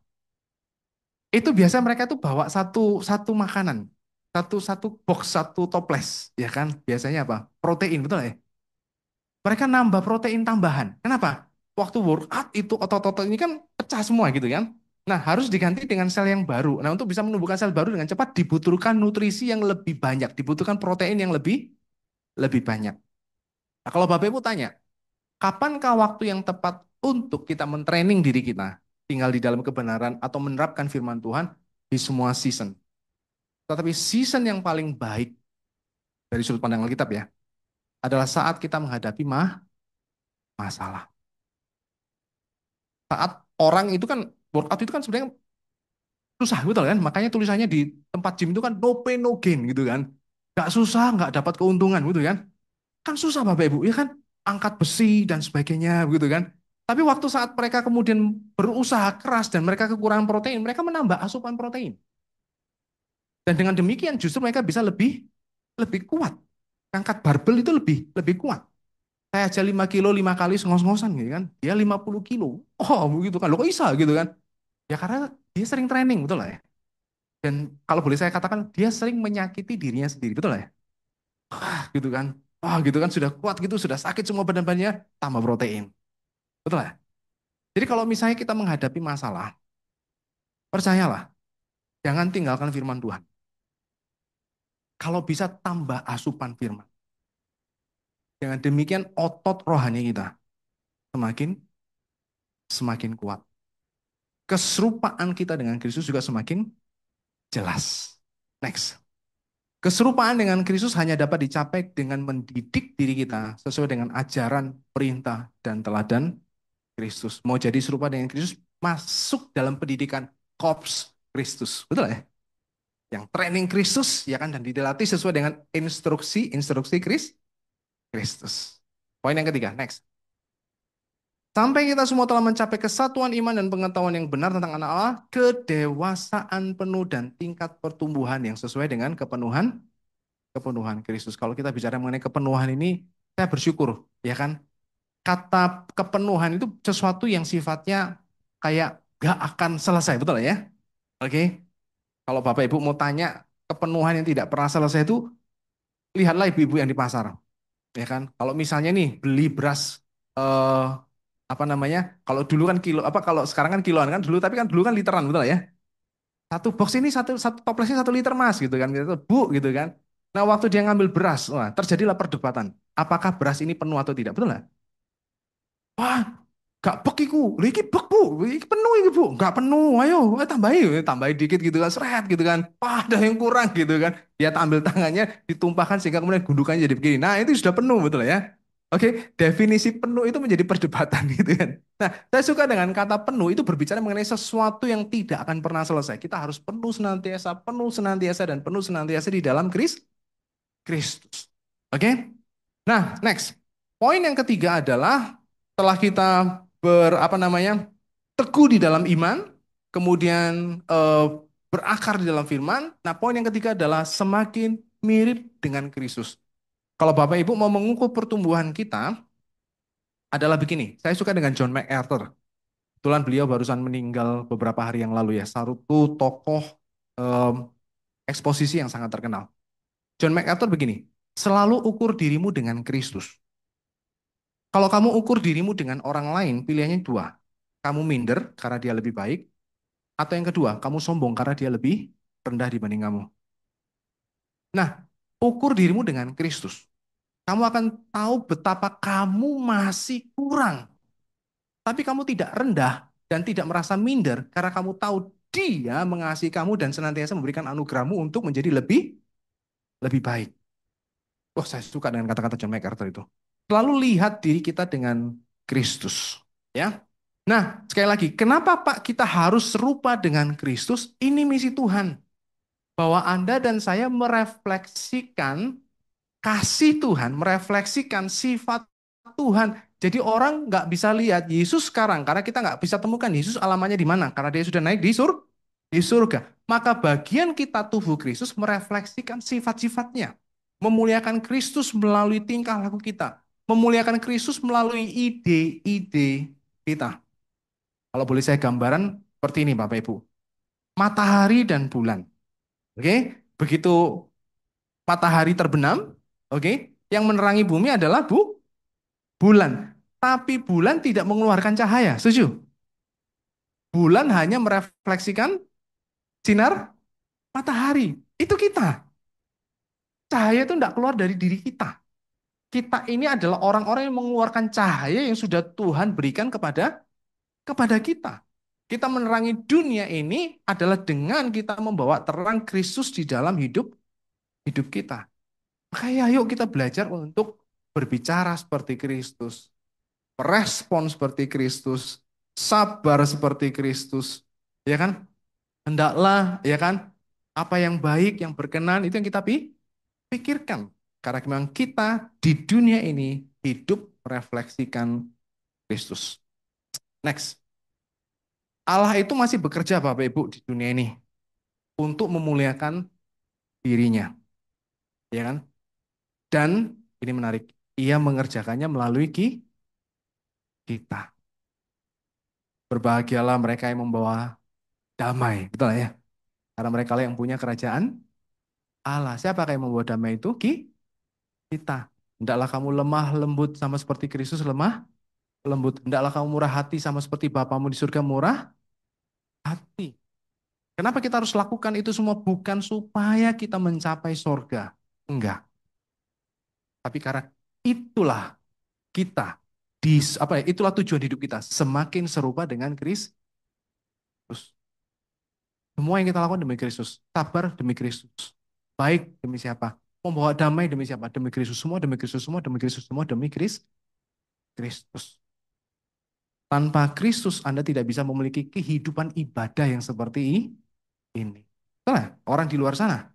Itu biasa mereka tuh bawa satu satu makanan, satu satu box, satu toples, ya kan? Biasanya apa? Protein, betul ya? Mereka nambah protein tambahan. Kenapa? Waktu workout itu otot-otot ini kan pecah semua gitu kan? Nah, harus diganti dengan sel yang baru. Nah, untuk bisa menumbuhkan sel baru dengan cepat dibutuhkan nutrisi yang lebih banyak, dibutuhkan protein yang lebih lebih banyak. Nah, kalau Bapak Ibu tanya, kapankah waktu yang tepat untuk kita mentraining diri kita tinggal di dalam kebenaran atau menerapkan firman Tuhan di semua season? Tetapi season yang paling baik dari sudut pandang Alkitab ya, adalah saat kita menghadapi masalah. Saat orang itu kan workout itu kan sebenarnya susah betul kan? Makanya tulisannya di tempat gym itu kan no pain no gain gitu kan. Gak susah, nggak dapat keuntungan gitu kan. Kan susah Bapak Ibu, ya kan? Angkat besi dan sebagainya gitu kan. Tapi waktu saat mereka kemudian berusaha keras dan mereka kekurangan protein, mereka menambah asupan protein. Dan dengan demikian justru mereka bisa lebih lebih kuat. Angkat barbel itu lebih lebih kuat. Saya aja 5 kilo 5 kali ngos-ngosan gitu kan. Dia 50 kilo. Oh begitu kan. Loh kok bisa gitu kan. Ya karena dia sering training betul lah ya. Dan kalau boleh saya katakan dia sering menyakiti dirinya sendiri betul lah ya. Gitu kan. Wah gitu kan sudah kuat gitu, sudah sakit semua badan-badannya, tambah protein. Betul lah. Jadi kalau misalnya kita menghadapi masalah, percayalah, jangan tinggalkan firman Tuhan. Kalau bisa tambah asupan firman. Dengan demikian otot rohani kita semakin semakin kuat. Keserupaan kita dengan Kristus juga semakin jelas. Next. Keserupaan dengan Kristus hanya dapat dicapai dengan mendidik diri kita sesuai dengan ajaran, perintah, dan teladan Kristus. Mau jadi serupa dengan Kristus, masuk dalam pendidikan Korps Kristus. Betul ya? Yang training Kristus, ya kan, dan dilatih sesuai dengan instruksi Kristus. Poin yang ketiga, next. Sampai kita semua telah mencapai kesatuan iman dan pengetahuan yang benar tentang anak Allah, kedewasaan penuh dan tingkat pertumbuhan yang sesuai dengan kepenuhan Kristus. Kalau kita bicara mengenai kepenuhan ini, saya bersyukur, ya kan? Kata kepenuhan itu sesuatu yang sifatnya kayak gak akan selesai, betul ya? Oke, kalau Bapak Ibu mau tanya kepenuhan yang tidak pernah selesai itu, lihatlah ibu-ibu yang di pasar, ya kan? Kalau misalnya nih beli beras, eh, apa namanya? Kalau dulu kan kilo, apa kalau sekarang kan kiloan kan dulu, tapi kan dulu kan literan, betul ya? Satu box ini satu toplesnya 1 liter mas gitu kan, gitu, bu gitu kan. Nah waktu dia ngambil beras, wah, terjadilah perdebatan. Apakah beras ini penuh atau tidak, betul nggak? Wah, gak bek iku. Lha iki bek, Bu. Iki penuh iki, Bu. Gak penuh. Ayo, tambahin dikit gitu kan, seret gitu kan. Wah, ada yang kurang gitu kan. Dia ambil tangannya, ditumpahkan sehingga kemudian gundukannya jadi begini. Nah, itu sudah penuh betul ya. Oke, definisi penuh itu menjadi perdebatan gitu kan. Nah, saya suka dengan kata penuh itu berbicara mengenai sesuatu yang tidak akan pernah selesai. Kita harus penuh senantiasa, dan penuh senantiasa di dalam Kristus. Oke? Nah, next. Poin yang ketiga adalah setelah kita apa namanya? Teguh di dalam iman, kemudian berakar di dalam firman. Nah, poin yang ketiga adalah semakin mirip dengan Kristus. Kalau Bapak Ibu mau mengukur pertumbuhan kita adalah begini. Saya suka dengan John MacArthur. Kebetulan beliau barusan meninggal beberapa hari yang lalu ya. Satu tokoh em, eksposisi yang sangat terkenal. John MacArthur begini, selalu ukur dirimu dengan Kristus. Kalau kamu ukur dirimu dengan orang lain, pilihannya dua. Kamu minder karena dia lebih baik, atau yang kedua, kamu sombong karena dia lebih rendah dibanding kamu. Nah, ukur dirimu dengan Kristus. Kamu akan tahu betapa kamu masih kurang. Tapi kamu tidak rendah dan tidak merasa minder karena kamu tahu dia mengasihi kamu dan senantiasa memberikan anugerahmu untuk menjadi lebih lebih baik. Wah, saya suka dengan kata-kata John MacArthur itu. Selalu lihat diri kita dengan Kristus. Ya. Nah, sekali lagi, kenapa Pak kita harus serupa dengan Kristus? Ini misi Tuhan. Bahwa Anda dan saya merefleksikan kasih Tuhan, merefleksikan sifat Tuhan. Jadi orang nggak bisa lihat Yesus sekarang, karena kita nggak bisa temukan Yesus alamannya di mana, karena dia sudah naik di surga. Maka bagian kita tubuh Kristus merefleksikan sifat-sifatnya. Memuliakan Kristus melalui tingkah laku kita. Memuliakan Kristus melalui ide-ide kita. Kalau boleh saya gambaran seperti ini Bapak Ibu. Matahari dan bulan. Oke, begitu matahari terbenam, oke, yang menerangi bumi adalah bulan. Tapi bulan tidak mengeluarkan cahaya, setuju? Bulan hanya merefleksikan sinar matahari. Itu kita. Cahaya itu tidak keluar dari diri kita. Kita ini adalah orang-orang yang mengeluarkan cahaya yang sudah Tuhan berikan kepada kita. Kita menerangi dunia ini adalah dengan kita membawa terang Kristus di dalam hidup hidup kita. Makanya yuk kita belajar untuk berbicara seperti Kristus, merespon seperti Kristus, sabar seperti Kristus. Ya kan? Hendaklah, ya kan? Apa yang baik, yang berkenan itu yang kita pikirkan. Karena memang kita di dunia ini hidup merefleksikan Kristus. Next. Allah itu masih bekerja Bapak Ibu di dunia ini untuk memuliakan dirinya, ya kan? Dan ini menarik, ia mengerjakannya melalui kita. Berbahagialah mereka yang membawa damai, betul ya? Karena mereka lah yang punya kerajaan Allah. Siapa yang membawa damai itu? Kita. Hendaklah kamu lemah lembut sama seperti Kristus lemah lembut. Hendaklah kamu murah hati sama seperti Bapamu di surga murah hati. Kenapa kita harus lakukan itu semua? Bukan supaya kita mencapai surga. Enggak. Tapi karena itulah kita di apa ya? Itulah tujuan hidup kita. Semakin serupa dengan Kristus. Semua yang kita lakukan demi Kristus. Sabar demi Kristus. Baik demi siapa? Membawa damai demi siapa? Demi Kristus. Semua demi Kristus. Semua demi Kristus. Semua demi Kristus. Tanpa Kristus Anda tidak bisa memiliki kehidupan ibadah yang seperti ini. Betul. Orang di luar sana,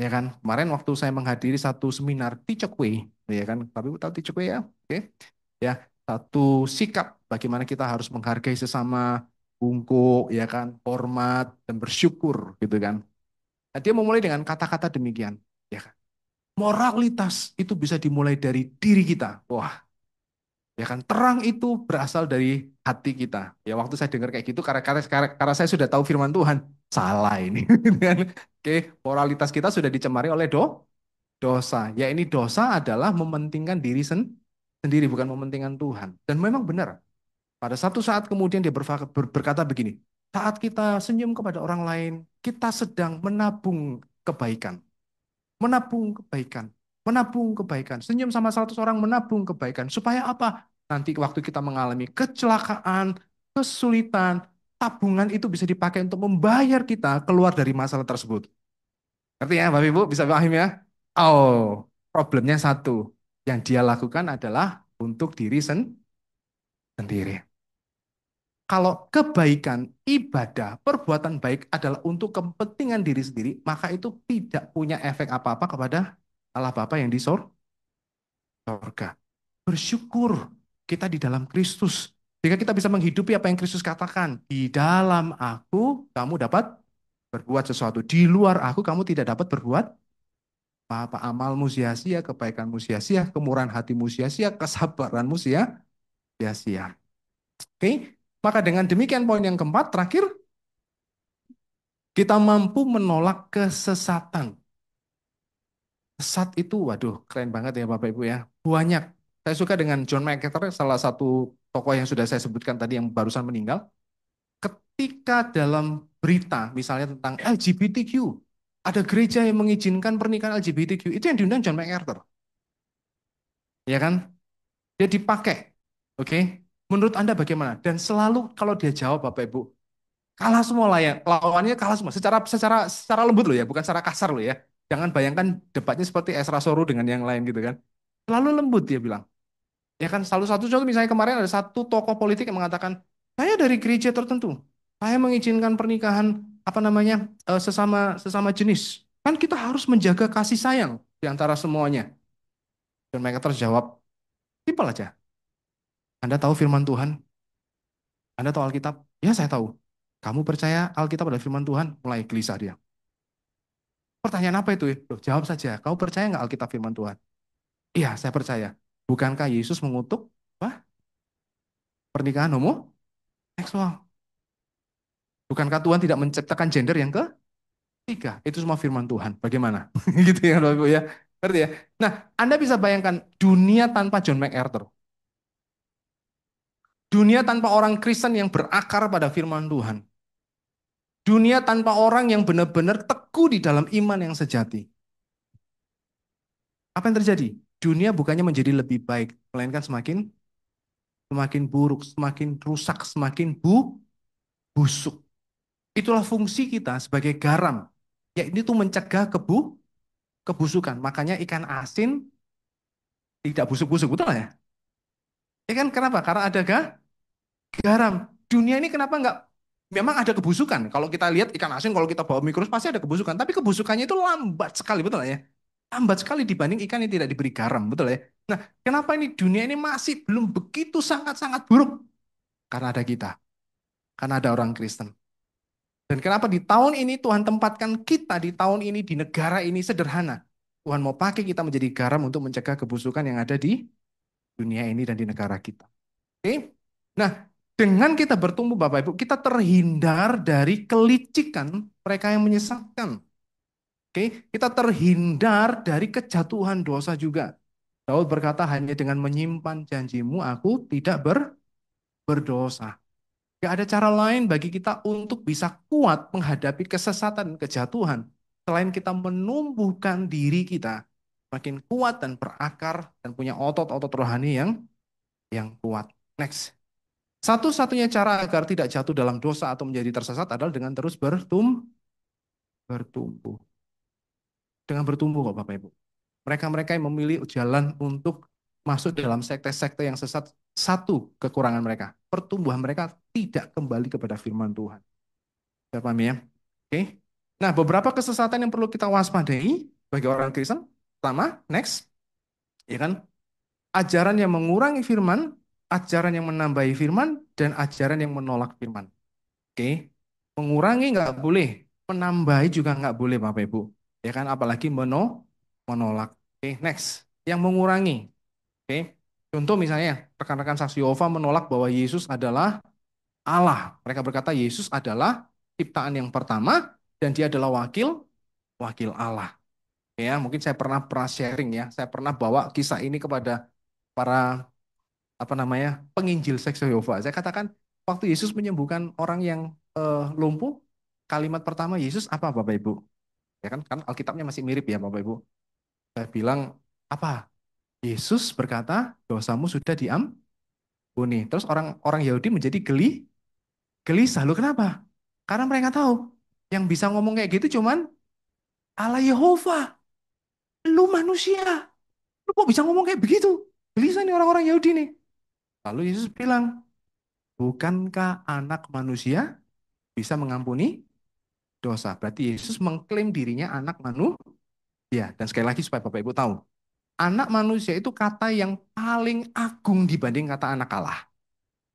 ya kan? Kemarin waktu saya menghadiri satu seminar Ticokwe, ya kan? Tapi tahu Ticokwe ya? Oke. Ya, satu sikap bagaimana kita harus menghargai sesama, bungkuk, ya kan? Hormat dan bersyukur gitu kan. Nah, dia memulai dengan kata-kata demikian, ya kan? Moralitas itu bisa dimulai dari diri kita. Wah, ya kan, terang itu berasal dari hati kita. Ya waktu saya dengar kayak gitu, karena saya sudah tahu firman Tuhan, salah ini. Gitu kan. Oke, moralitas kita sudah dicemari oleh dosa. Ya ini dosa adalah mementingkan diri sendiri, bukan mementingkan Tuhan. Dan memang benar, pada satu saat kemudian dia berkata begini, saat kita senyum kepada orang lain, kita sedang menabung kebaikan. Menabung kebaikan. Menabung kebaikan. Senyum sama 100 orang menabung kebaikan. Supaya apa? Nanti waktu kita mengalami kecelakaan, kesulitan, tabungan itu bisa dipakai untuk membayar kita keluar dari masalah tersebut. Ngerti ya Bapak Ibu? Bisa paham ya? Oh, problemnya satu. Yang dia lakukan adalah untuk diri sendiri. Kalau kebaikan, ibadah, perbuatan baik adalah untuk kepentingan diri sendiri, maka itu tidak punya efek apa-apa kepada Allah Bapa yang di surga. Bersyukur kita di dalam Kristus. Sehingga kita bisa menghidupi apa yang Kristus katakan. Di dalam aku, kamu dapat berbuat sesuatu. Di luar aku, kamu tidak dapat berbuat apa-apa. Amalmu sia-sia, kebaikanmu sia-sia, kemurahan hatimu sia-sia, kesabaranmu sia-sia. Oke? Maka dengan demikian poin yang keempat, terakhir, kita mampu menolak kesesatan. Sesat itu, waduh, keren banget ya Bapak Ibu ya. Banyak. Saya suka dengan John MacArthur, salah satu tokoh yang sudah saya sebutkan tadi yang barusan meninggal. Ketika dalam berita, misalnya tentang LGBTQ, ada gereja yang mengizinkan pernikahan LGBTQ, itu yang diundang John MacArthur. Ya kan? Dia dipakai. Oke? Menurut Anda bagaimana? Dan selalu kalau dia jawab Bapak Ibu, kalah semua lah ya. Lawannya kalah semua. Secara lembut loh ya, bukan secara kasar loh ya. Jangan bayangkan debatnya seperti Esra Soru dengan yang lain gitu kan. Selalu lembut dia bilang. Ya kan selalu satu contoh misalnya kemarin ada satu tokoh politik yang mengatakan, saya dari gereja tertentu, saya mengizinkan pernikahan apa namanya sesama sesama jenis. Kan kita harus menjaga kasih sayang di antara semuanya. Dan mereka terjawab, simpel aja. Anda tahu firman Tuhan? Anda tahu Alkitab? Ya saya tahu. Kamu percaya Alkitab adalah firman Tuhan? Mulai gelisah dia. Pertanyaan apa itu? Loh, jawab saja. Kamu percaya nggak Alkitab firman Tuhan? Iya, saya percaya. Bukankah Yesus mengutuk apa? Pernikahan homoseksual? Bukankah Tuhan tidak menciptakan gender yang ketiga? Itu semua firman Tuhan. Bagaimana? Gitu ya, Bapak Ibu ya. Ngerti ya? Nah, Anda bisa bayangkan dunia tanpa John MacArthur. Dunia tanpa orang Kristen yang berakar pada firman Tuhan. Dunia tanpa orang yang benar-benar teguh di dalam iman yang sejati. Apa yang terjadi? Dunia bukannya menjadi lebih baik, melainkan semakin semakin buruk, semakin rusak, semakin busuk. Itulah fungsi kita sebagai garam. Yaitu tuh mencegah kebusukan. Makanya ikan asin tidak busuk-busuk, betul ya? Ya kan kenapa? Karena ada garam. Dunia ini kenapa nggak? Memang ada kebusukan. Kalau kita lihat ikan asin, kalau kita bawa mikros pasti ada kebusukan. Tapi kebusukannya itu lambat sekali, betul ya? Lambat sekali dibanding ikan yang tidak diberi garam, betul ya? Nah, kenapa ini dunia ini masih belum begitu sangat-sangat buruk? Karena ada kita, karena ada orang Kristen. Dan kenapa di tahun ini Tuhan tempatkan kita di tahun ini di negara ini sederhana. Tuhan mau pakai kita menjadi garam untuk mencegah kebusukan yang ada di dunia ini dan di negara kita. Oke? Nah, dengan kita bertumbuh Bapak Ibu, kita terhindar dari kelicikan mereka yang menyesatkan. Oke? Kita terhindar dari kejatuhan dosa juga. Daud berkata, hanya dengan menyimpan janjimu, aku tidak berdosa. Gak ada cara lain bagi kita untuk bisa kuat menghadapi kesesatan dan kejatuhan. Selain kita menumbuhkan diri kita makin kuat dan berakar dan punya otot-otot rohani yang kuat. Next. Satu-satunya cara agar tidak jatuh dalam dosa atau menjadi tersesat adalah dengan terus bertumbuh. Dengan bertumbuh kok Bapak Ibu. Mereka-mereka yang memilih jalan untuk masuk dalam sekte-sekte yang sesat, satu kekurangan mereka. Pertumbuhan mereka tidak kembali kepada firman Tuhan. Sudah paham ya? Oke. Nah, beberapa kesesatan yang perlu kita waspadai bagi orang Kristen. Pertama, next, ya kan? Ajaran yang mengurangi firman, ajaran yang menambahi firman, dan ajaran yang menolak firman. Oke. Mengurangi nggak boleh, menambahi juga nggak boleh Bapak Ibu. Ya kan? Apalagi menolak. Oke, next. Yang mengurangi. Oke. Contoh misalnya, rekan-rekan saksi Yehova menolak bahwa Yesus adalah Allah. Mereka berkata Yesus adalah ciptaan yang pertama dan dia adalah wakil wakil Allah. Ya, mungkin saya pernah sharing ya. Saya pernah bawa kisah ini kepada para penginjil seks Yehova. Saya katakan waktu Yesus menyembuhkan orang yang lumpuh, kalimat pertama Yesus apa Bapak Ibu? Ya kan Alkitabnya masih mirip ya Bapak Ibu. Saya bilang apa? Yesus berkata dosamu sudah diampuni. Terus orang-orang Yahudi menjadi gelisah. Loh kenapa? Karena mereka tahu yang bisa ngomong kayak gitu cuman Allah Yehova. Lu manusia. Lu kok bisa ngomong kayak begitu? Gelisah nih orang-orang Yahudi nih. Lalu Yesus bilang, bukankah anak manusia bisa mengampuni dosa? Berarti Yesus mengklaim dirinya anak manusia. Dan sekali lagi supaya Bapak Ibu tahu, anak manusia itu kata yang paling agung dibanding kata anak Allah.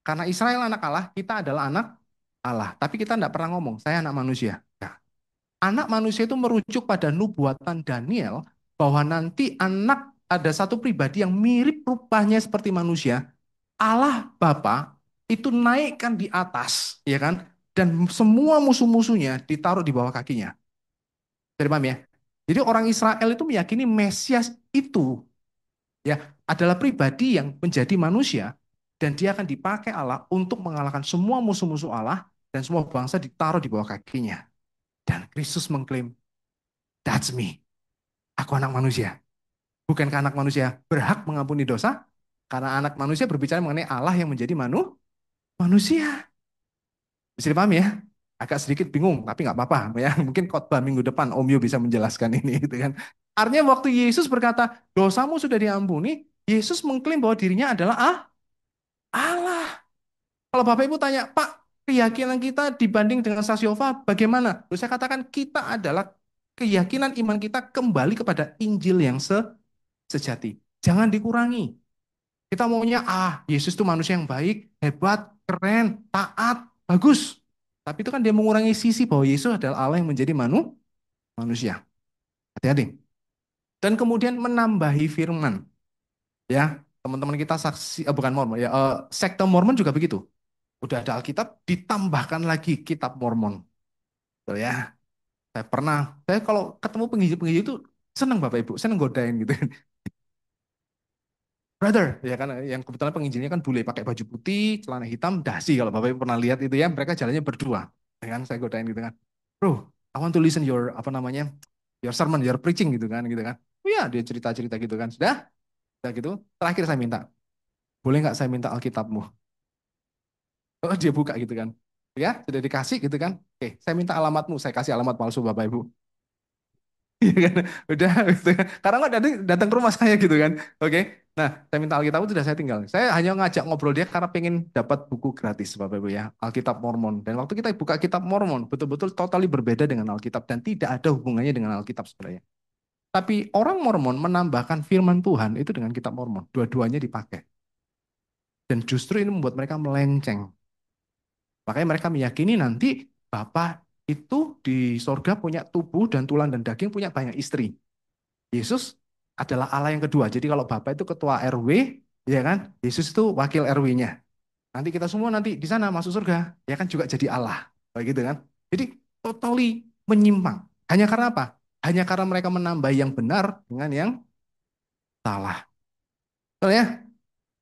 Karena Israel anak Allah, kita adalah anak Allah. Tapi kita tidak pernah ngomong, saya anak manusia. Nah, anak manusia itu merujuk pada nubuatan Daniel bahwa nanti anak ada satu pribadi yang mirip rupanya seperti manusia. Allah Bapa itu naikkan di atas, ya kan? Dan semua musuh-musuhnya ditaruh di bawah kakinya. Jadi paham ya? Jadi orang Israel itu meyakini Mesias itu ya adalah pribadi yang menjadi manusia dan dia akan dipakai Allah untuk mengalahkan semua musuh-musuh Allah dan semua bangsa ditaruh di bawah kakinya. Dan Kristus mengklaim, that's me. Aku anak manusia. Bukankah anak manusia berhak mengampuni dosa? Karena anak manusia berbicara mengenai Allah yang menjadi manusia. Bisa dipahami ya? Agak sedikit bingung, tapi nggak apa-apa ya. Mungkin khotbah minggu depan Om Yu bisa menjelaskan ini, gitu kan? Artinya waktu Yesus berkata dosamu sudah diampuni, Yesus mengklaim bahwa dirinya adalah Allah. Kalau Bapak Ibu tanya, Pak, keyakinan kita dibanding dengan saksi Yehova bagaimana? Lalu saya katakan kita adalah keyakinan iman kita kembali kepada Injil yang sejati. Jangan dikurangi. Kita maunya, Yesus itu manusia yang baik, hebat, keren, taat, bagus. Tapi itu kan dia mengurangi sisi bahwa Yesus adalah Allah yang menjadi manusia. Hati-hati. Dan kemudian menambahi firman. Ya, teman-teman kita saksi, bukan Mormon, ya, sekte Mormon juga begitu. Udah ada Alkitab, ditambahkan lagi kitab Mormon. Tuh ya, saya kalau ketemu penginjil-penginjil itu senang Bapak Ibu, senang godain gitu. brother, ya kan, yang kebetulan penginjilnya kan bule pakai baju putih, celana hitam, dasi kalau Bapak Ibu pernah lihat itu ya, mereka jalannya berdua. Ya kan, saya godain gitu kan. Bro, I want to listen your apa namanya? Your sermon, your preaching gitu kan, gitu kan. Oh ya, dia cerita-cerita gitu kan. Sudah gitu. Terakhir saya minta, boleh nggak saya minta Alkitabmu? Oh, dia buka gitu kan. Ya, sudah dikasih gitu kan. Oke, saya minta alamatmu, saya kasih alamat palsu Bapak Ibu. Iya kan? Udah gitu kan. Karena nggak datang ke rumah saya gitu kan. Oke. Nah, saya minta Alkitab itu sudah saya tinggal. Saya hanya ngajak ngobrol dia karena pengen dapat buku gratis Bapak Ibu ya. Alkitab Mormon. Dan waktu kita buka kitab Mormon, betul-betul totally berbeda dengan Alkitab dan tidak ada hubungannya dengan Alkitab sebenarnya. Tapi orang Mormon menambahkan firman Tuhan itu dengan kitab Mormon. Dua-duanya dipakai. Dan justru ini membuat mereka melenceng. Makanya mereka meyakini nanti Bapa itu di sorga punya tubuh dan tulang dan daging, punya banyak istri. Yesus adalah Allah yang kedua. Jadi kalau Bapa itu ketua RW, ya kan? Yesus itu wakil RW-nya. Nanti kita semua nanti di sana masuk surga, ya kan juga jadi Allah. Kayak gitu kan? Jadi totally menyimpang. Hanya karena apa? Hanya karena mereka menambah yang benar dengan yang salah. Betul ya?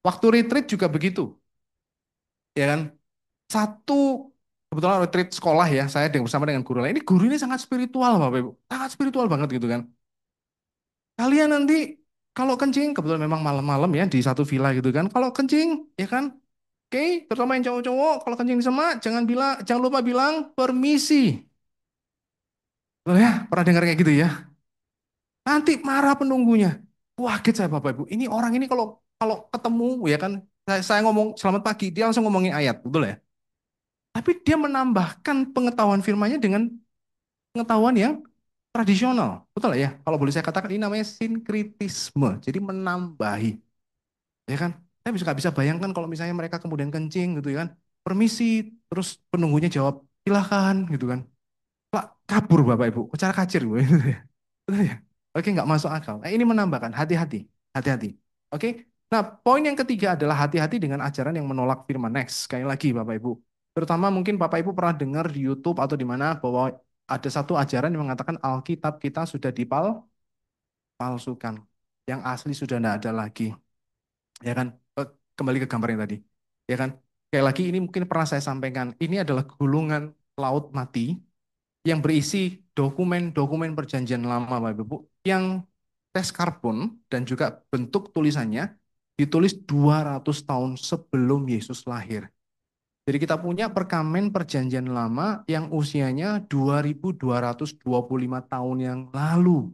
Waktu retreat juga begitu, ya kan? Satu kebetulan retreat sekolah ya, saya dengan bersama dengan guru lain. Ini guru ini sangat spiritual, Bapak Ibu. Sangat spiritual banget gitu kan. Kalian nanti kalau kencing, kebetulan memang malam-malam ya di satu villa gitu kan. Kalau kencing, ya kan, oke, terutama yang cowok-cowok, kalau kencing di semak, jangan lupa bilang permisi. Loh ya, pernah dengar kayak gitu ya? Nanti marah penunggunya. Kaget saya Bapak Ibu. Ini orang ini kalau kalau ketemu ya kan, saya ngomong selamat pagi, dia langsung ngomongin ayat, betul ya? Tapi dia menambahkan pengetahuan firmannya dengan pengetahuan yang tradisional. Betul ya? Kalau boleh saya katakan ini namanya sinkritisme. Jadi menambahi. Ya kan? Saya bisa nggak bisa bayangkan kalau misalnya mereka kemudian kencing gitu ya kan. Permisi, terus penunggunya jawab, silahkan gitu kan. Pak, kabur Bapak Ibu, kocar kacir gue. Betul ya? Oke, nggak masuk akal. Nah, ini menambahkan hati-hati, hati-hati. Oke. Nah, poin yang ketiga adalah hati-hati dengan ajaran yang menolak firman. Next, sekali lagi Bapak Ibu. Terutama mungkin Bapak Ibu pernah dengar di YouTube atau di mana bahwa ada satu ajaran yang mengatakan Alkitab kita sudah dipalsukan. Yang asli sudah tidak ada lagi. Ya kan? Kembali ke gambar yang tadi. Ya kan? Sekali lagi ini mungkin pernah saya sampaikan. Ini adalah gulungan laut mati yang berisi dokumen-dokumen perjanjian lama Bapak Ibu yang tes karbon dan juga bentuk tulisannya ditulis 200 tahun sebelum Yesus lahir. Jadi kita punya perkamen perjanjian lama yang usianya 2225 tahun yang lalu.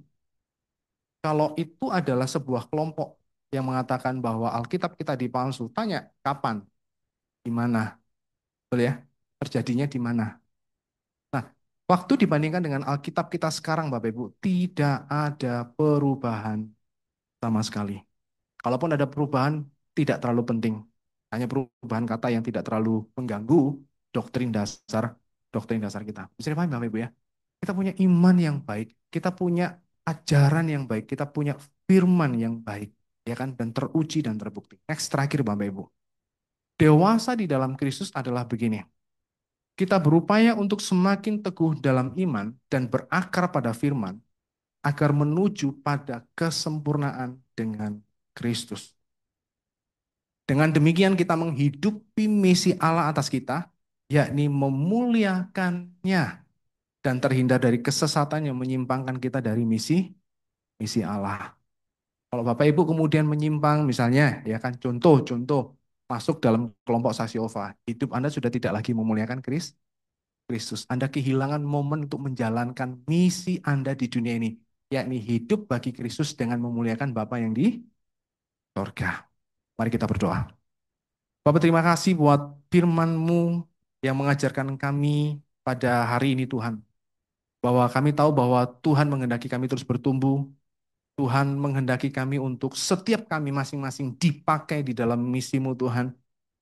Kalau itu adalah sebuah kelompok yang mengatakan bahwa Alkitab kita dipalsu, tanya kapan, di mana, betul ya? Terjadinya di mana? Nah, waktu dibandingkan dengan Alkitab kita sekarang, Bapak Ibu, tidak ada perubahan sama sekali. Kalaupun ada perubahan, tidak terlalu penting. Hanya perubahan kata yang tidak terlalu mengganggu doktrin dasar kita. Bisa dipahami, Bapak Ibu ya? Kita punya iman yang baik, kita punya ajaran yang baik, kita punya firman yang baik, ya kan? Dan teruji dan terbukti. Next, terakhir, Bapak Ibu. Dewasa di dalam Kristus adalah begini. Kita berupaya untuk semakin teguh dalam iman dan berakar pada firman agar menuju pada kesempurnaan dengan Kristus. Dengan demikian kita menghidupi misi Allah atas kita, yakni memuliakannya dan terhindar dari kesesatan yang menyimpangkan kita dari misi Allah. Kalau Bapak Ibu kemudian menyimpang misalnya, ya kan contoh masuk dalam kelompok Sasiova, hidup Anda sudah tidak lagi memuliakan Kristus. Anda kehilangan momen untuk menjalankan misi Anda di dunia ini, yakni hidup bagi Kristus dengan memuliakan Bapa yang di sorga. Mari kita berdoa. Bapak terima kasih buat firman-Mu yang mengajarkan kami pada hari ini Tuhan. Bahwa kami tahu bahwa Tuhan menghendaki kami terus bertumbuh. Tuhan menghendaki kami untuk setiap kami masing-masing dipakai di dalam misi-Mu Tuhan.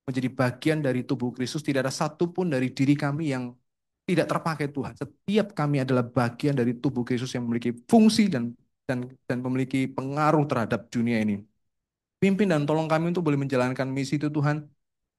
Menjadi bagian dari tubuh Kristus. Tidak ada satupun dari diri kami yang tidak terpakai Tuhan. Setiap kami adalah bagian dari tubuh Kristus yang memiliki fungsi dan memiliki pengaruh terhadap dunia ini. Pimpin dan tolong kami untuk boleh menjalankan misi itu Tuhan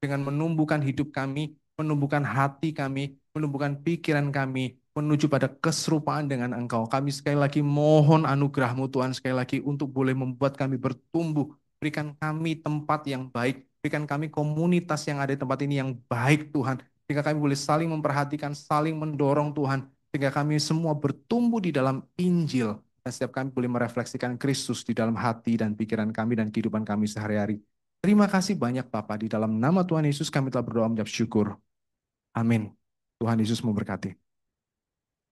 dengan menumbuhkan hidup kami, menumbuhkan hati kami, menumbuhkan pikiran kami, menuju pada keserupaan dengan Engkau. Kami sekali lagi mohon anugerah-Mu Tuhan sekali lagi untuk boleh membuat kami bertumbuh Berikan kami tempat yang baik. Berikan kami komunitas yang ada di tempat ini yang baik Tuhan. Sehingga kami boleh saling memperhatikan, saling mendorong Tuhan. Sehingga kami semua bertumbuh di dalam Injil. Dan setiap kami boleh merefleksikan Kristus di dalam hati dan pikiran kami dan kehidupan kami sehari-hari. Terima kasih banyak Bapak. Di dalam nama Tuhan Yesus kami telah berdoa menjawab syukur. Amin. Tuhan Yesus memberkati.